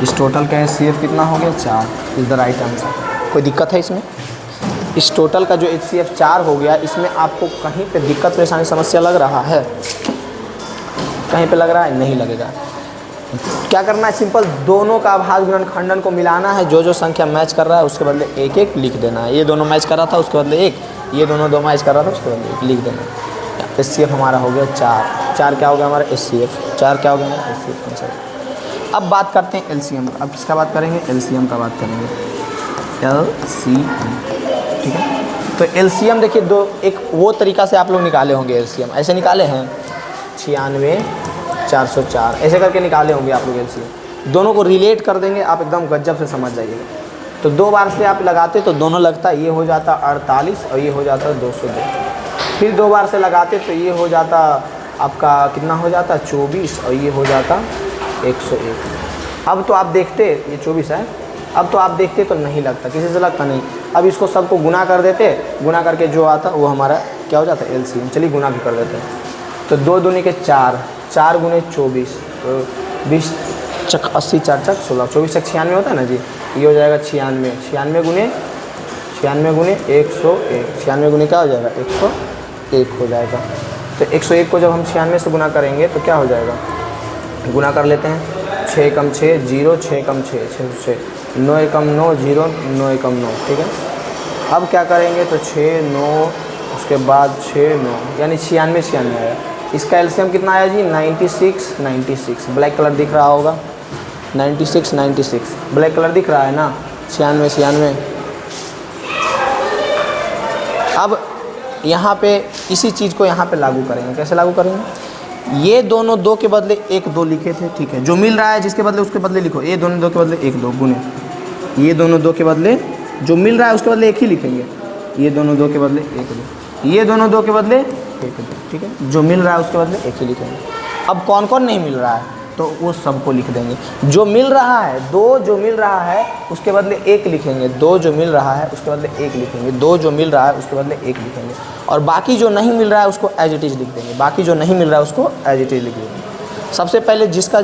इस टोटल का एचसीएफ कितना हो गया? 4 इज़ द राइट आंसर। कोई दिक्कत है इसमें? इस टोटल का जो एचसीएफ 4 हो गया, इसमें आपको कहीं पे दिक्कत परेशानी समस्या लग रहा है? कहीं पे लग रहा है? नहीं लगेगा। क्या करना है? सिंपल दोनों का अभाज्य गुणनखंडन को मिलाना है। जो जो संख्या मैच कर रहा है उसके बदले 1 1 लिख देना है। ये दोनों मैच कर रहा था उसके बदले 1, ये दोनों 2 मैच कर रहा था उसके बदले 1 लिख देना है। एचसीएफ हमारा हो गया 4। 4 क्या हो गया हमारा? एचसीएफ। 4 क्या हो गया हमारा? HCF answer. अब बात करते हैं एलसीएम का। अब किसका बात करेंगे? एलसीएम का बात करेंगे, एलसीएम। ठीक है, तो एलसीएम देखिए एक वो तरीका से आप लोग निकाले होंगे एलसीएम। ऐसे निकाले हैं 96 404, ऐसे करके निकाले होंगे आप लोग एलसीएम। दोनों को रिलेट कर देंगे आप, एकदम गजब से समझ जाइएगा। तो 2 बार से आप लगाते तो दोनों लगता, ये हो जाता 48 और ये हो जाता 202। फिर 2 बार से लगाते तो ये हो जाता आपका कितना हो जाता? 24 और ये हो जाता 101। अब तो आप देखते, ये 24 है, अब तो आप देखते तो नहीं लगता, किसी से लगता नहीं। अब इसको सबको गुना कर देते, गुना करके जो आता वो हमारा क्या हो जाता है? एलसीएम। चलिए गुना भी कर देते हैं। तो 2 दूनी के 4, 4 गुने 24, तो 20 चक 80 4 चक 16, 24 चक 96 होता है ना जी। ये हो जाएगा 96, 96 गुने 101, 96 गुने क्या हो जाएगा? 101 हो जाएगा। तो 101 को जब हम 96 से गुना करेंगे तो क्या हो जाएगा? गुना कर लेते हैं। 6 कम 6 0, 6 कम 6 6, 9 एकम 9 0, 9 एकम 9। ठीक है, अब क्या करेंगे? तो 6 9, उसके बाद 6 9, यानी 96 आया। इसका एलसीएम कितना आया जी? 96 ब्लैक कलर दिख रहा होगा, 96 ब्लैक कलर दिख रहा है ना, 96। अब यहाँ पे इसी चीज़ को यहाँ पे लागू करेंगे। कैसे लागू करेंगे? ये दोनों 2 के बदले 1 2 लिखे थे, ठीक है, जो मिल रहा है जिसके बदले उसके बदले लिखो। ये दोनों 2 के बदले 1 2 गुने, ये दोनों 2 के बदले जो मिल रहा है उसके बदले 1 ही लिखेंगे। ये दोनों 2 के बदले 1 2, ये दोनों 2 के बदले 1 2। ठीक है, जो मिल रहा है उसके बदले 1 ही लिखेंगे। अब कौन कौन नहीं मिल रहा है तो वो सबको लिख देंगे। जो मिल रहा है 2, जो मिल रहा है उसके बदले 1 लिखेंगे। 2 जो मिल रहा है उसके बदले 1 लिखेंगे। 2 जो मिल रहा है उसके बदले 1 लिखेंगे। और बाकी जो नहीं मिल रहा है उसको एज इट इज़ लिख देंगे। बाकी जो नहीं मिल रहा है उसको एज इट इज़ लिख देंगे। सबसे पहले जिसका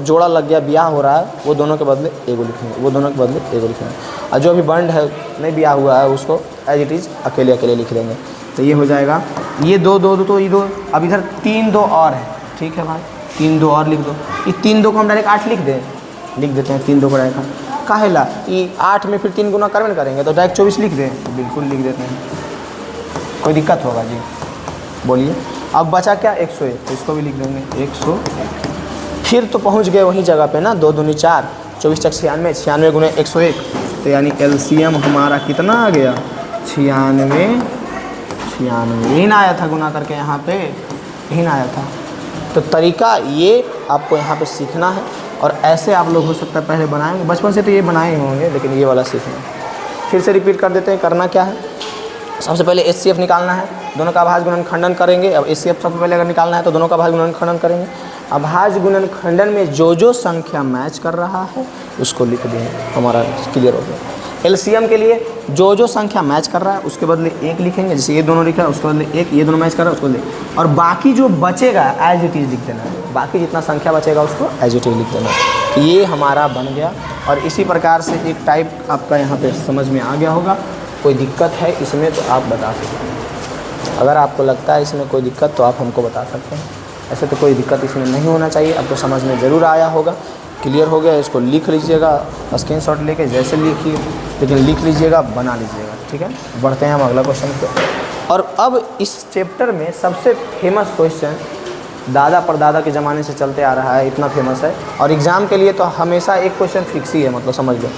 जोड़ा लग गया, ब्याह हो रहा है, वो दोनों के बदले 1 लिखेंगे, वो दोनों के बदले 1 लिखेंगे। और जो अभी बंड है, नहीं ब्याह हुआ है, उसको एज इट इज़ अकेले लिख देंगे। तो ये हो जाएगा, ये 2 2 2 तो ये 2। अब इधर 3 2 और है, ठीक है भाई, 3 2 और लिख दो। ये 3 2 को हम डायरेक्ट 8 लिख देते हैं। 3 2 को डायरेक्ट काहेला, ये 8 में फिर 3 गुना करबे करेंगे तो डायरेक्ट 24 लिख दें। बिल्कुल लिख देते हैं, कोई दिक्कत होगा जी? बोलिए। अब बचा क्या? 101, तो इसको भी लिख देंगे 100। फिर तो पहुंच गए वहीं जगह पे ना, 2 दूनी 4, 24 चक 96, 96 गुने 101, तो यानी एलसीएम हमारा कितना आ गया 96 यही ना आया था गुना करके, यहाँ पे यही ना आया था। तो तरीका ये आपको यहाँ पे सीखना है, और ऐसे आप लोग हो सकता है पहले बनाएंगे, बचपन से तो ये बनाए होंगे, लेकिन ये वाला सीखना है। फिर से रिपीट कर देते हैं। करना क्या है, सबसे पहले HCF निकालना है, दोनों का अभाज्य गुणनखंडन करेंगे। अब HCF सबसे पहले अगर निकालना है तो दोनों का अभाज्य गुणनखंडन करेंगे। अभाज्य गुणनखंडन में जो संख्या मैच कर रहा है उसको लिख देंगे, हमारा क्लियर हो गया। एलसीएम के लिए जो संख्या मैच कर रहा है उसके बदले 1 लिखेंगे, जैसे ये दोनों लिखा है उसके बदले 1, ये दोनों मैच कर रहा है उसको बदले, और बाकी जो बचेगा एज इट इज़ लिख देना है, बाकी जितना संख्या बचेगा उसको एज इट इज़ लिख देना है। ये हमारा बन गया। और इसी प्रकार से एक टाइप आपका यहाँ पे समझ में आ गया होगा। कोई दिक्कत है इसमें तो आप बता सकते हैं, अगर आपको लगता है इसमें कोई दिक्कत तो आप हमको बता सकते हैं। ऐसे तो कोई दिक्कत इसमें नहीं होना चाहिए, आपको समझ में ज़रूर आया होगा, क्लियर हो गया। इसको लिख लीजिएगा, स्क्रीनशॉट लेके जैसे लिखिए, लेकिन लिख लीजिएगा, बना लीजिएगा, ठीक है। बढ़ते हैं हम अगला क्वेश्चन पे। और अब इस चैप्टर में सबसे फेमस क्वेश्चन दादा परदादा के ज़माने से चलते आ रहा है, इतना फेमस है, और एग्ज़ाम के लिए तो हमेशा एक क्वेश्चन फिक्स ही है, मतलब समझ लो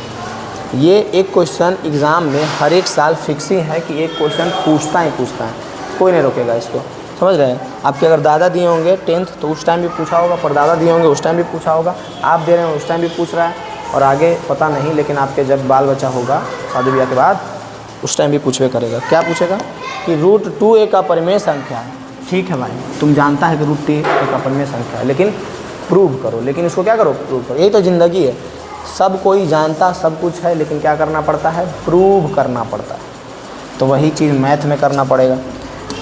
ये एक क्वेश्चन एग्ज़ाम में हर एक साल फिक्स ही है कि एक क्वेश्चन पूछता है, कोई नहीं रोकेगा इसको, समझ रहे हैं। आपके अगर दादा दिए होंगे 10th तो उस टाइम भी पूछा होगा, परदादा दिए होंगे उस टाइम भी पूछा होगा, आप दे रहे हैं उस टाइम भी पूछ रहा है, और आगे पता नहीं, लेकिन आपके जब बाल बच्चा होगा शादी ब्याह के बाद उस टाइम भी पूछवे करेगा। क्या पूछेगा कि √2 का परिमेय संख्या है। ठीक है भाई, तुम जानता है कि √2 का परिमेय संख्या है, लेकिन प्रूव करो। लेकिन इसको क्या करो, प्रूव करो। यही तो ज़िंदगी है, सब कोई जानता सब कुछ है, लेकिन क्या करना पड़ता है, प्रूव करना पड़ता है। तो वही चीज़ मैथ में करना पड़ेगा।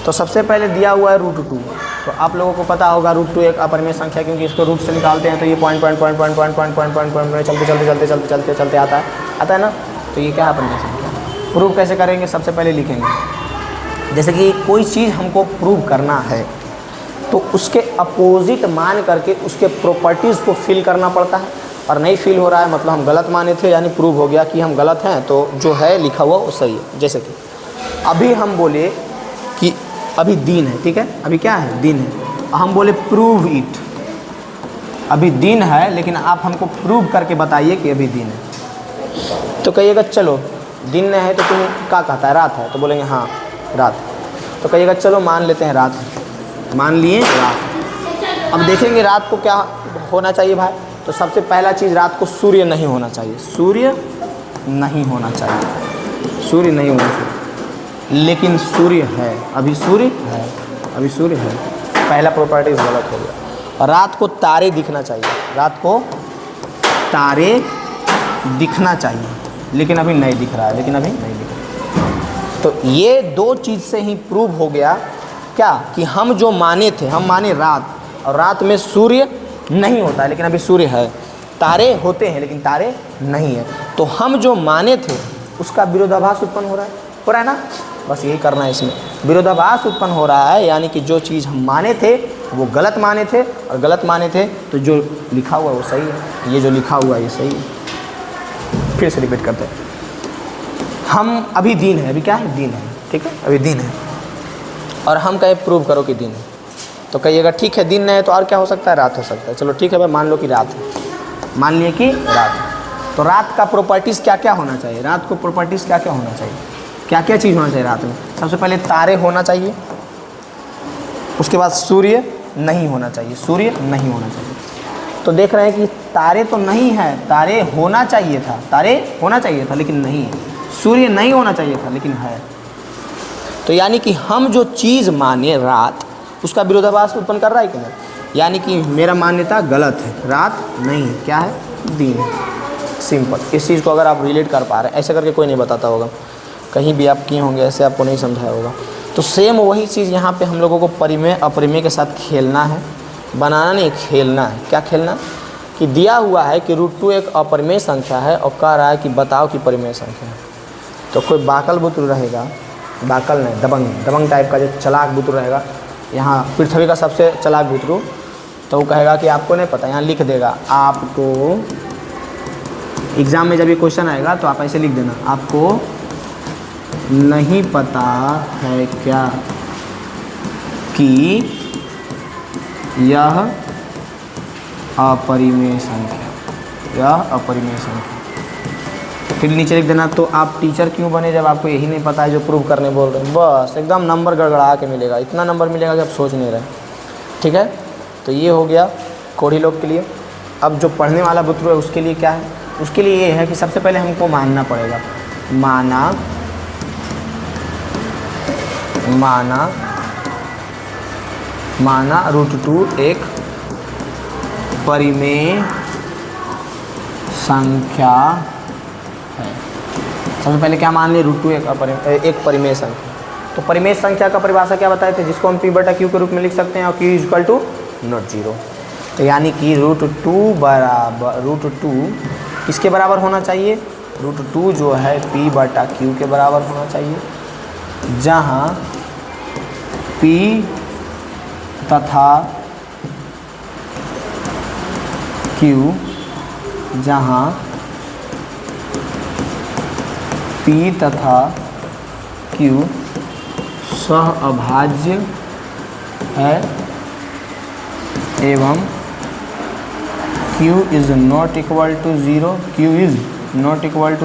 तो सबसे पहले दिया हुआ है √2, तो आप लोगों को पता होगा √2 एक अपरिमेय संख्या, क्योंकि इसको रूट से निकालते हैं तो ये पॉइंट चलते आता है ना। तो ये क्या है, अपरिमेय संख्या। प्रूव कैसे करेंगे, सबसे पहले लिखेंगे, जैसे कि कोई चीज़ हमको प्रूव करना है तो उसके अपोजिट मान करके उसके प्रॉपर्टीज़ को फिल करना पड़ता है, और नहीं फिल हो रहा है मतलब हम गलत माने थे, यानी प्रूव हो गया कि हम गलत हैं, तो जो है लिखा हुआ वो सही है। जैसे कि अभी हम बोले कि अभी दिन है, ठीक है, अभी क्या है, दिन है, हम बोले प्रूव इट, अभी दिन है, लेकिन आप हमको प्रूव करके बताइए कि अभी दिन है। तो कहिएगा चलो दिन है तो तुम क्या कहता है, रात है, तो बोलेंगे हाँ रात। तो कहिएगा चलो मान लेते हैं रात है, मान लिए रात। अब देखेंगे रात को क्या होना चाहिए भाई, तो सबसे पहला चीज़ रात को सूर्य नहीं होना चाहिए, सूर्य नहीं होना चाहिए, सूर्य नहीं होना चाहिए, लेकिन सूर्य है, अभी सूर्य है, अभी सूर्य है, पहला प्रॉपर्टीज गलत हो गया। और रात को तारे दिखना चाहिए, रात को तारे दिखना चाहिए, लेकिन अभी नहीं दिख रहा है, लेकिन अभी नहीं दिख रहा। तो ये दो चीज़ से ही प्रूव हो गया क्या, कि हम जो माने थे, हम माने रात, और रात में सूर्य नहीं होता है, लेकिन अभी सूर्य है, तारे होते हैं लेकिन तारे नहीं है, तो हम जो माने थे उसका विरोधाभास उत्पन्न हो रहा है ना। बस यही करना है, इसमें विरोधाभास उत्पन्न हो रहा है, यानी कि जो चीज़ हम माने थे वो गलत माने थे, और गलत माने थे तो जो लिखा हुआ वो सही है, ये जो लिखा हुआ ये सही है। फिर से रिपीट करते हैं, हम अभी दिन है, अभी क्या है, दिन है, ठीक है, अभी दिन है, और हम कहें प्रूव करो कि दिन है, तो कहिएगा ठीक है दिन है, तो और क्या हो सकता है, रात हो सकता है। चलो ठीक है भाई, मान लो कि रात है, मान लिए कि रात है, तो रात का प्रॉपर्टीज़ क्या क्या होना चाहिए, रात को प्रॉपर्टीज़ क्या क्या होना चाहिए, क्या क्या चीज़ होना चाहिए रात में। सबसे पहले तारे होना चाहिए, उसके बाद सूर्य नहीं होना चाहिए, सूर्य नहीं होना चाहिए। तो देख रहे हैं कि तारे तो नहीं है, तारे होना चाहिए था, तारे होना चाहिए था लेकिन नहीं है, सूर्य नहीं होना चाहिए था लेकिन है। तो यानी कि हम जो चीज़ माने रात, उसका विरोधाभास उत्पन्न कर रहा है कि नहीं, यानी कि मेरा मान्यता गलत है, रात नहीं है, क्या है, दिन है। सिंपल, इस चीज़ को अगर आप रिलेट कर पा रहे हैं, ऐसे करके कोई नहीं बताता होगा, कहीं भी आप किए होंगे, ऐसे आपको नहीं समझाया होगा। तो सेम वही चीज़ यहाँ पे हम लोगों को परिमेय अपरिमेय के साथ खेलना है, बनाना नहीं, खेलना है। क्या खेलना, कि दिया हुआ है कि √2 एक अपरिमेय संख्या है, और कह रहा है कि बताओ कि परिमेय संख्या है। तो कोई बाकल बुत्र रहेगा, बाकल नहीं, दबंग टाइप का जो चलाक बुत्र रहेगा, यहाँ पृथ्वी का सबसे चलाक बुतरू, तो वो कहेगा कि आपको नहीं पता, यहाँ लिख देगा, आपको एग्ज़ाम में जब ये क्वेश्चन आएगा तो आप ऐसे लिख देना, आपको नहीं पता है क्या कि यह अपरिमेय संख्या, यह अपरिमेय संख्या। फिर नीचे लिख देना। तो आप टीचर क्यों बने जब आपको यही नहीं पता है जो प्रूव करने बोल रहे हैं। बस एकदम नंबर गड़गड़ा के मिलेगा, इतना नंबर मिलेगा कि आप सोच नहीं रहे। ठीक है, तो ये हो गया कोढ़ी लोग के लिए। अब जो पढ़ने वाला बुतरू है उसके लिए क्या है, उसके लिए ये है कि सबसे पहले हमको मानना पड़ेगा, माना √2 एक परिमेय संख्या है। सबसे पहले क्या मान लिए, √2 एक परिमेय संख्या। तो परिमेय संख्या का परिभाषा क्या बताए थे, जिसको हम p/q के रूप में लिख सकते हैं और q = नॉट 0। तो यानी कि √2 किसके बराबर होना चाहिए, √2 जो है p/q के बराबर होना चाहिए, जहाँ p तथा q, जहाँ p तथा q सहअभाज्य है एवं q is not equal to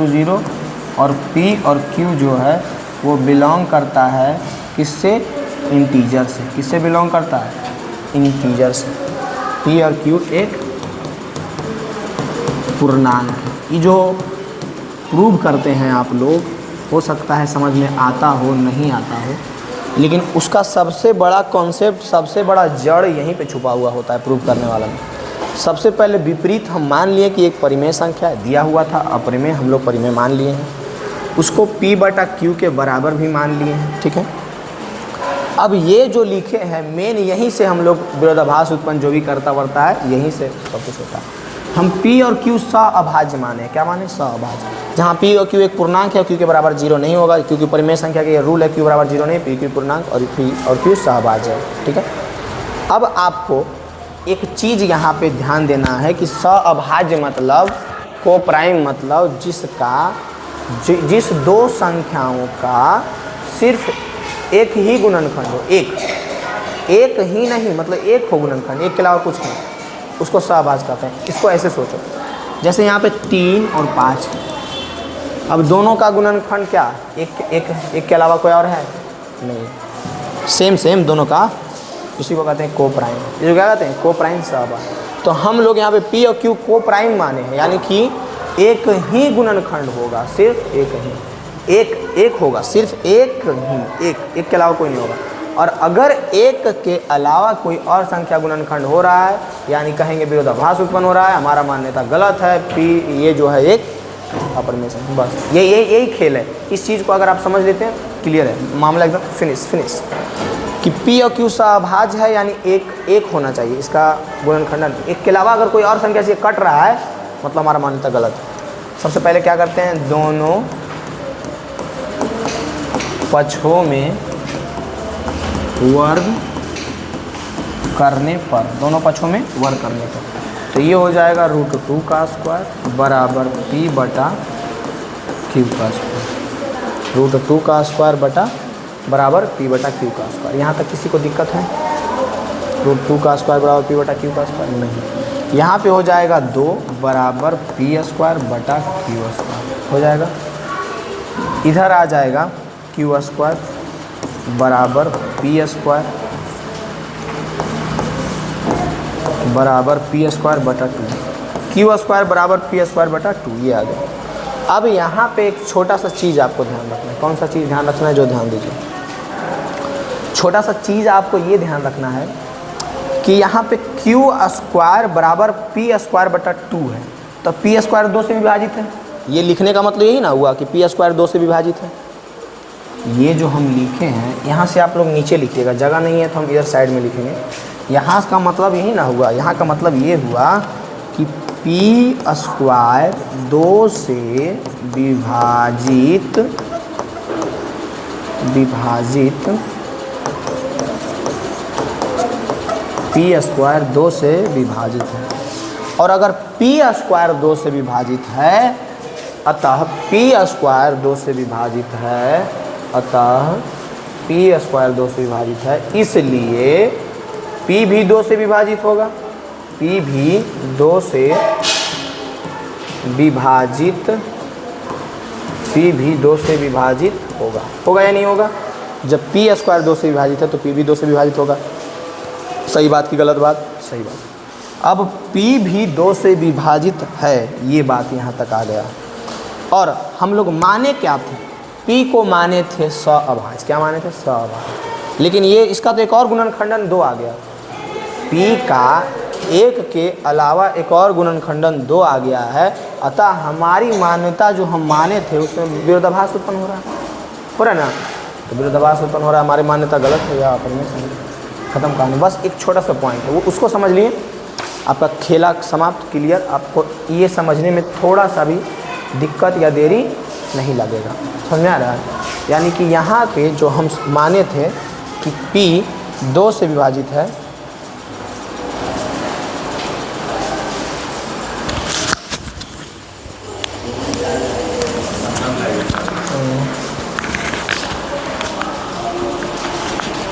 0, और p और q जो है वो बिलोंग करता है किससे, इंटीजर से। किससे बिलोंग करता है, इंटीजर से। p और q एक पूर्णांक है। ये जो प्रूव करते हैं आप लोग, हो सकता है समझ में आता हो, नहीं आता हो, लेकिन उसका सबसे बड़ा कॉन्सेप्ट, सबसे बड़ा जड़ यहीं पे छुपा हुआ होता है प्रूव करने वाला में। सबसे पहले विपरीत हम मान लिए कि एक परिमेय संख्या दिया हुआ था, अपरिमेय हम लोग परिमेय मान लिए हैं, उसको p/q के बराबर भी मान लिए हैं। ठीक है, अब ये जो लिखे हैं मेन, यहीं से हम लोग विरोधाभास उत्पन्न जो भी करता वर्ता है, यहीं से सब कुछ होता है। हम p और q सहअभाज्य माने। क्या माने, सहअभाज्य। जहाँ p और q एक पूर्णांक है, q के बराबर 0 नहीं होगा, क्योंकि परिमेय संख्या का ये रूल है, q बराबर 0 नहीं, p q पूर्णांक और p और q सहअभाज्य है। ठीक है, अब आपको एक चीज़ यहाँ पे ध्यान देना है कि सहअभाज्य मतलब को प्राइम मतलब जिस दो संख्याओं का सिर्फ एक ही गुणनखंड हो, एक ही नहीं, मतलब एक हो गुणनखंड, एक के अलावा कुछ नहीं, उसको सहअभाज्य कहते हैं। इसको ऐसे सोचो, जैसे यहाँ पे 3 और 5, अब दोनों का गुणनखंड क्या, एक के अलावा कोई और है नहीं, सेम दोनों का, इसी को कहते हैं को प्राइम। ये जो क्या कहते हैं, को प्राइम सहअभाज्य। तो हम लोग यहाँ पे p और q को प्राइम माने हैं, यानी कि एक ही गुणनखंड होगा, सिर्फ एक ही, एक होगा, सिर्फ एक ही, एक के अलावा कोई नहीं होगा। और अगर एक के अलावा कोई और संख्या गुणनखंड हो रहा है, यानी कहेंगे विरोधाभास उत्पन्न हो रहा है, हमारा मान्यता गलत है, p ये जो है एक अपरिमेय संख्या। बस यही खेल है। इस चीज़ को अगर आप समझ लेते हैं, क्लियर है, मामला एकदम फिनिश कि p और q सहअभाज्य है, यानी एक होना चाहिए इसका गुणनखंडन। एक के अलावा अगर कोई और संख्या से कट रहा है, मतलब हमारा मान्यता गलत है। सबसे पहले क्या करते हैं, दोनों पक्षों में वर्ग करने पर, तो ये हो जाएगा √2 का स्क्वायर बराबर p/q का स्क्वायर, √2 का स्क्वायर बराबर p/q का स्क्वायर। यहाँ तक किसी को दिक्कत है, √2 का स्क्वायर बराबर p/q का स्क्वायर नहीं। यहाँ पे हो जाएगा 2 बराबर p² q² हो जाएगा। इधर आ जाएगा q² बराबर p² बराबर p² बटा 2, q² बराबर p² बटा 2, ये आ गया। अब यहाँ पे एक छोटा सा चीज़ आपको ध्यान रखना है। कौन सा चीज़ ध्यान रखना है, जो ध्यान दीजिए, छोटा सा चीज़ आपको ये ध्यान रखना है कि यहाँ पे q² बराबर p² बटा 2 है, तो p² 2 से विभाजित है। ये लिखने का मतलब यही ना हुआ कि p² 2 से विभाजित है। ये जो हम लिखे हैं, यहाँ से आप लोग नीचे लिखिएगा, जगह नहीं है तो हम इधर साइड में लिखेंगे। यहाँ का मतलब यही ना हुआ, यहाँ का मतलब ये हुआ कि p² 2 से विभाजित p² 2 से विभाजित है। और अगर p² 2 से विभाजित है, अतः p² 2 से विभाजित है, p² 2 से विभाजित है, इसलिए p भी 2 से विभाजित होगा, p भी 2 से विभाजित P भी 2 से विभाजित होगा या नहीं होगा? जब P स्क्वायर 2 से विभाजित है तो P भी 2 से विभाजित होगा। सही बात की गलत बात? सही बात। अब P भी 2 से विभाजित है, ये बात यहाँ तक आ गया। और हम लोग माने क्या थे? P को माने थे सहअभाज्य। क्या माने थे? सहअभाज्य। लेकिन ये इसका तो एक और गुणनखंडन 2 आ गया। P का 1 के अलावा एक और गुणनखंडन 2 आ गया है, अतः हमारी मान्यता जो हम माने थे उसमें विरोधाभास उत्पन्न हो रहा है ना? तो विरोधाभास उत्पन्न हो रहा है, हमारी मान्यता गलत है या अपने खत्म कहानी। बस एक छोटा सा पॉइंट है, वो उसको समझ लिए, आपका खेला समाप्त, क्लियर। आपको ये समझने में थोड़ा सा भी दिक्कत या देरी नहीं लगेगा। समझ में आ रहा है? यानी कि यहाँ पे जो हम माने थे कि P 2 से विभाजित है,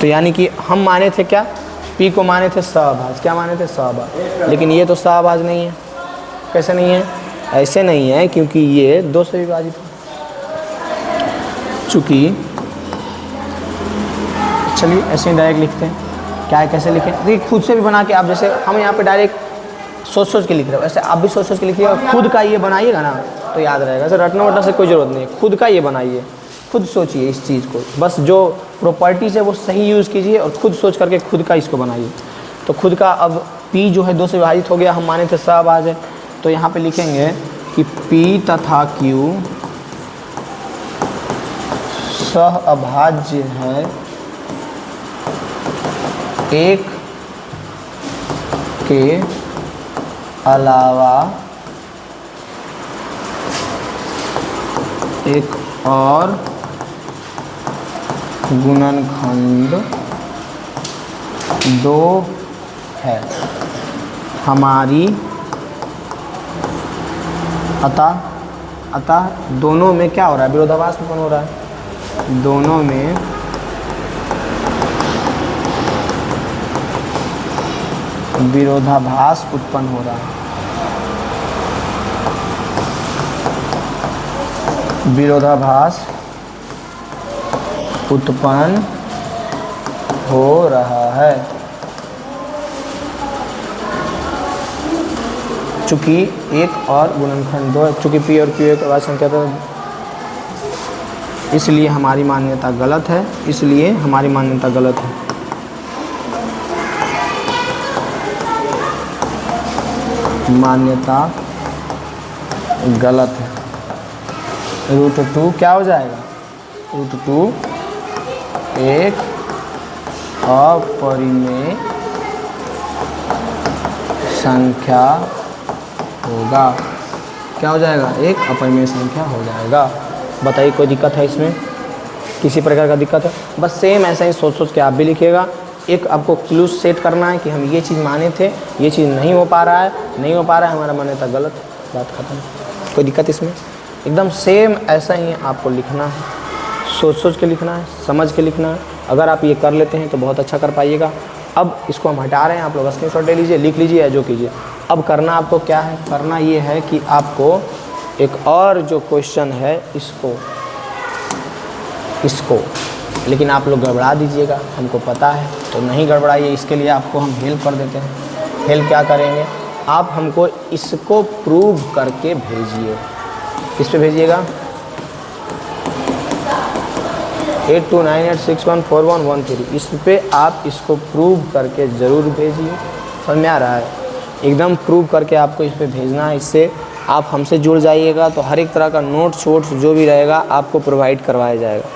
तो यानी कि हम माने थे क्या? P को माने थे सहअभाज्य। क्या माने थे? सहअभाज्य। लेकिन ये तो सहअभाज्य नहीं है। कैसे नहीं है? ऐसे नहीं है, क्योंकि ये 2 से विभाजित है। चूँकि चलिए ऐसे ही डायरेक्ट लिखते हैं। क्या है, कैसे लिखें? देखिए खुद से भी बना के, आप जैसे हम यहाँ पे डायरेक्ट सोच के लिख रहे हो, ऐसे आप भी सोच के लिखिएगा। खुद का ये बनाइएगा ना तो याद रहेगा। ऐसे रटना वटना से कोई ज़रूरत नहीं है, खुद का ये बनाइए, खुद सोचिए इस चीज़ को। बस जो प्रॉपर्टीज़ है वो सही यूज़ कीजिए और खुद सोच करके खुद का इसको बनाइए। तो खुद का अब P जो है 2 से विभाजित हो गया, हम माने थे सहअभाज्य है, तो यहाँ पे लिखेंगे कि P तथा Q सहअभाज्य है 1 के अलावा एक और गुणनखंड 2 है हमारी। अतः दोनों में क्या हो रहा है? विरोधाभास उत्पन्न हो रहा है। दोनों में विरोधाभास उत्पन्न हो रहा है। विरोधाभास उत्पन्न हो रहा है। चूँकि एक और गुणनखंड 2 है, चूँकि P और Q एक अभाज्य संख्या था, इसलिए हमारी मान्यता गलत है। इसलिए हमारी मान्यता गलत है। मान्यता गलत है। √2 क्या हो जाएगा? √2 एक अपरिमेय संख्या होगा। क्या हो जाएगा? एक अपरिमेय संख्या हो जाएगा। बताइए कोई दिक्कत है इसमें? किसी प्रकार का दिक्कत है? बस सेम ऐसा ही सोच के आप भी लिखिएगा। एक आपको क्लू सेट करना है कि हम ये चीज़ माने थे, ये चीज़ नहीं हो पा रहा है, हमारा मान्यता गलत है, बात खत्म। कोई दिक्कत इसमें? एकदम सेम ऐसा ही आपको लिखना है, सोच के लिखना है, समझ के लिखना है। अगर आप ये कर लेते हैं तो बहुत अच्छा कर पाइएगा। अब इसको हम हटा रहे हैं, आप लोग स्क्रीनशॉट ले लीजिए, लिख लीजिए या जो कीजिए। अब करना आपको क्या है? करना ये है कि आपको एक और जो क्वेश्चन है इसको लेकिन आप लोग गड़बड़ा दीजिएगा, हमको पता है, तो नहीं गड़बड़ाइए। इसके लिए आपको हम हेल्प कर देते हैं। हेल्प क्या करेंगे? आप हमको इसको प्रूव करके भेजिए। किस पे भेजिएगा? 8298614113 इस पे आप इसको प्रूव करके ज़रूर भेजिए। समझ में आ रहा है? एकदम प्रूव करके आपको इस पे भेजना है। इससे आप हमसे जुड़ जाइएगा तो हर एक तरह का नोट्स वोट्स जो भी रहेगा आपको प्रोवाइड करवाया जाएगा।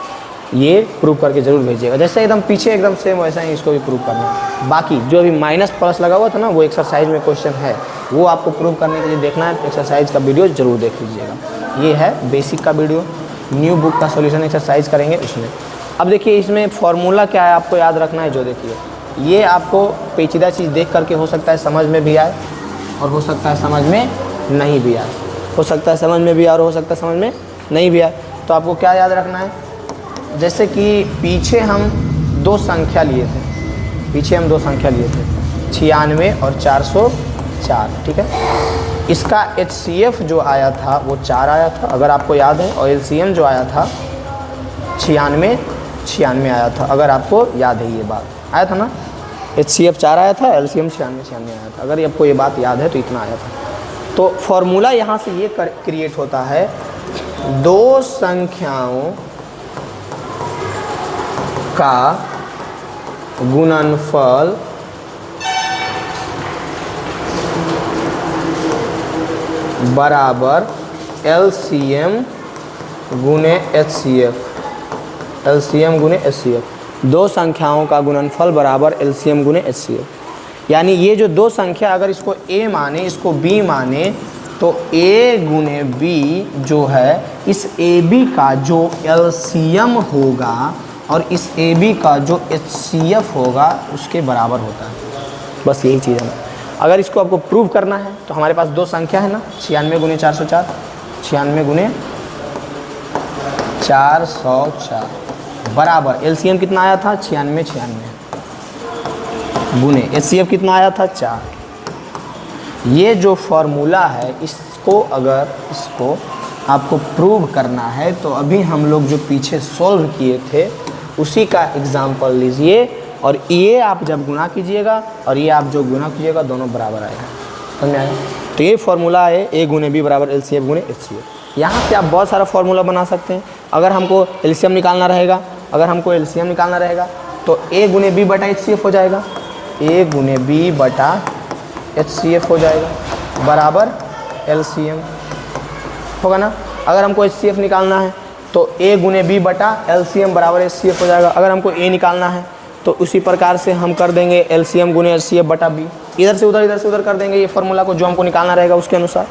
ये प्रूव करके ज़रूर भेजिएगा। जैसे एकदम पीछे एकदम सेम वैसा ही इसको भी प्रूव करना है। बाकी जो अभी माइनस प्लस लगा हुआ था ना, वो एक्सरसाइज में क्वेश्चन है, वो आपको प्रूव करने के लिए देखना है। एक्सरसाइज का वीडियो ज़रूर देख लीजिएगा। ये है बेसिक का वीडियो, न्यू बुक का सॉल्यूशन एक्सरसाइज करेंगे इसमें। अब देखिए इसमें फार्मूला क्या है आपको याद रखना है। जो देखिए ये आपको पेचीदा चीज़ देख करके हो सकता है समझ में भी आए और हो सकता है समझ में नहीं भी आए, हो सकता है समझ में भी आए और हो सकता है समझ में नहीं भी आए। तो आपको क्या याद रखना है? जैसे कि पीछे हम 2 संख्या लिए थे, 96 और 404, ठीक है। इसका HCF जो आया था वो 4 आया था अगर आपको याद है, और LCM जो आया था 96 आया था अगर आपको याद है, ये बात आया था ना। HCF 4 आया था, LCM 96 आया था, अगर आपको ये बात याद है तो इतना आया था। तो फॉर्मूला यहाँ से ये क्रिएट होता है, दो संख्याओं का गुणनफल बराबर LCM गुने HCF, LCM गुने HCF। दो संख्याओं का गुणनफल बराबर LCM गुने HCF। यानी ये जो दो संख्या अगर इसको A माने इसको B माने तो A गुने B जो है इस AB का जो LCM होगा और इस AB का जो HCF होगा उसके बराबर होता है। बस यही चीज़ है। अगर इसको आपको प्रूव करना है तो हमारे पास दो संख्या है ना, 96 गुने 404, 96 गुने 404 बराबर LCM कितना आया था 96 गुने HCF कितना आया था 4। ये जो फॉर्मूला है इसको आपको प्रूव करना है तो अभी हम लोग जो पीछे सॉल्व किए थे उसी का एग्जाम्पल लीजिए, और ये आप जब गुना कीजिएगा और ये आप जो गुना कीजिएगा दोनों बराबर आएगा। समझ में आया? तो ये फॉर्मूला है A गुने B बराबर LCF गुने HCF। यहाँ से आप बहुत सारा फॉर्मूला बना सकते हैं। अगर हमको LCM निकालना रहेगा तो A गुने B बटा HCF हो जाएगा, A गुने B बटा HCF हो जाएगा बराबर LCM होगा ना। अगर हमको HCF निकालना है तो A गुने B बटा LCM बराबर HCF हो जाएगा। अगर हमको A निकालना है तो उसी प्रकार से हम कर देंगे LCM गुने HCF बटा B, इधर से उधर कर देंगे ये फार्मूला को जो हमको निकालना रहेगा उसके अनुसार।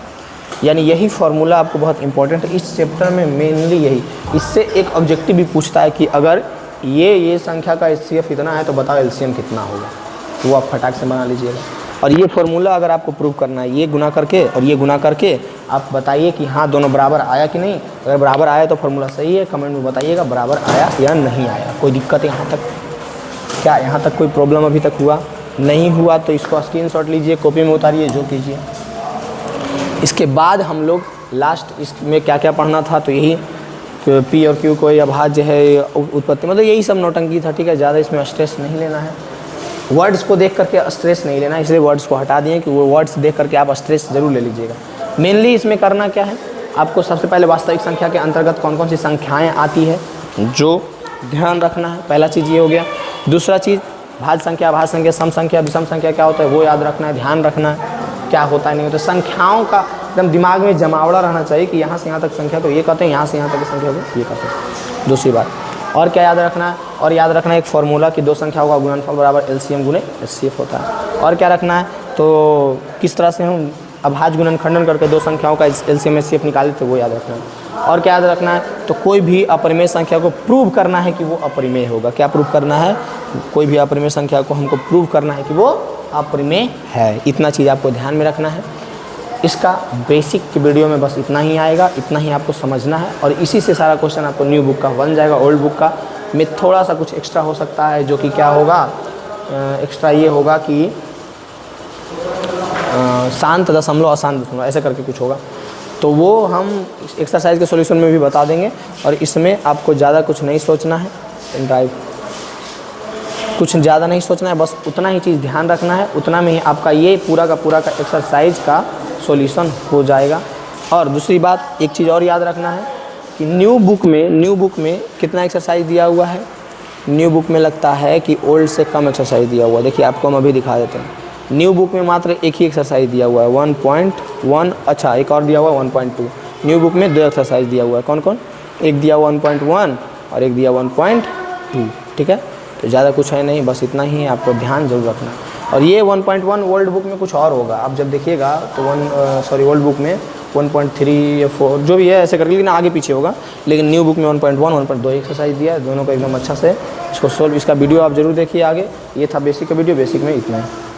यानी यही फार्मूला आपको बहुत इंपॉर्टेंट है इस चैप्टर में, मेनली यही। इससे एक ऑब्जेक्टिव भी पूछता है कि अगर ये संख्या का HCF इतना है तो बताओ LCM कितना होगा, तो वो आप फटाक से बना लीजिएगा। और ये फार्मूला अगर आपको प्रूव करना है, ये गुना करके और ये गुना करके आप बताइए कि हाँ दोनों बराबर आया कि नहीं। अगर बराबर आया तो फार्मूला सही है, कमेंट में बताइएगा बराबर आया या नहीं आया। कोई दिक्कत यहाँ तक क्या, यहाँ तक कोई प्रॉब्लम अभी तक हुआ नहीं हुआ तो इसको स्क्रीनशॉट लीजिए, कॉपी में उतारिए, जो कीजिए। इसके बाद हम लोग लास्ट इसमें क्या क्या पढ़ना था, तो यही P और Q कोई अभाज्य है, उत्पत्ति, मतलब यही सब नौटंकी था। ठीक है, ज़्यादा इसमें स्ट्रेस नहीं लेना है, वर्ड्स को देख करके स्ट्रेस नहीं लेना, इसलिए वर्ड्स को हटा दिए कि वो वर्ड्स देख करके आप स्ट्रेस जरूर ले लीजिएगा। मेनली इसमें करना क्या है, आपको सबसे पहले वास्तविक संख्या के अंतर्गत कौन कौन सी संख्याएँ आती है जो ध्यान रखना है, पहला चीज़ ये हो गया। दूसरा चीज़ भाज्य संख्या, अभाज्य संख्या, सम संख्या, विषम संख्या क्या होता है वो याद रखना है, ध्यान रखना है क्या होता है नहीं होता। संख्याओं का एकदम दिमाग में जमावड़ा रहना चाहिए कि यहाँ से यहाँ तक संख्या को ये कहते हैं, यहाँ से यहाँ तक की संख्या को ये कहते हैं। दूसरी बात और क्या याद रखना है, और याद रखना है एक फार्मूला कि दो संख्याओं का गुणनफल बराबर LCM गुने HCF होता है। और क्या रखना है, तो किस तरह से हम अभाज्य गुणनखंडन करके दो संख्याओं का LCM HCF निकाले थे वो याद रखना है। और क्या याद रखना है, तो कोई भी अपरिमेय संख्या को प्रूव करना है कि वो अपरिमेय होगा। क्या प्रूव करना है, कोई भी अपरिमेय संख्या को हमको प्रूव करना है कि वो अपरिमेय है। इतना चीज़ आपको ध्यान में रखना है। इसका बेसिक वीडियो में बस इतना ही आएगा, इतना ही आपको समझना है, और इसी से सारा क्वेश्चन आपको न्यू बुक का बन जाएगा। ओल्ड बुक का में थोड़ा सा कुछ एक्स्ट्रा हो सकता है, जो कि क्या होगा, एक्स्ट्रा ये होगा कि शांत दशमलव अशांत दशमलव ऐसे करके कुछ होगा, तो वो हम एक्सरसाइज के सॉल्यूशन में भी बता देंगे। और इसमें आपको ज़्यादा कुछ नहीं सोचना है, कुछ ज़्यादा नहीं सोचना है, बस उतना ही चीज़ ध्यान रखना है, उतना में ही आपका ये पूरा का एक्सरसाइज का सॉल्यूशन हो जाएगा। और दूसरी बात एक चीज़ और याद रखना है कि न्यू बुक में कितना एक्सरसाइज दिया हुआ है। न्यू बुक में लगता है कि ओल्ड से कम एक्सरसाइज दिया हुआ है। देखिए आपको हम अभी दिखा देते हैं। न्यू बुक में मात्र एक ही एक्सरसाइज दिया हुआ है 1.1, अच्छा एक और दिया हुआ है 1.2। न्यू बुक में दो एक्सरसाइज दिया हुआ है, कौन कौन, एक दिया 1.1 और एक दिया 1.2। ठीक है, तो ज़्यादा कुछ है नहीं, बस इतना ही आपको ध्यान जरूर रखना है। और ये 1.1 ओल्ड बुक में कुछ और होगा, आप जब देखिएगा तो ओल्ड बुक में 1.3 या 4 जो भी है ऐसे करके, लेकिन आगे पीछे होगा। लेकिन न्यू बुक में 1.1 1.2 एक्सरसाइज दिया है, दोनों को एकदम अच्छा से इसको सोल्व, इसका वीडियो आप जरूर देखिए आगे। ये था बेसिक का वीडियो, बेसिक में इतना है।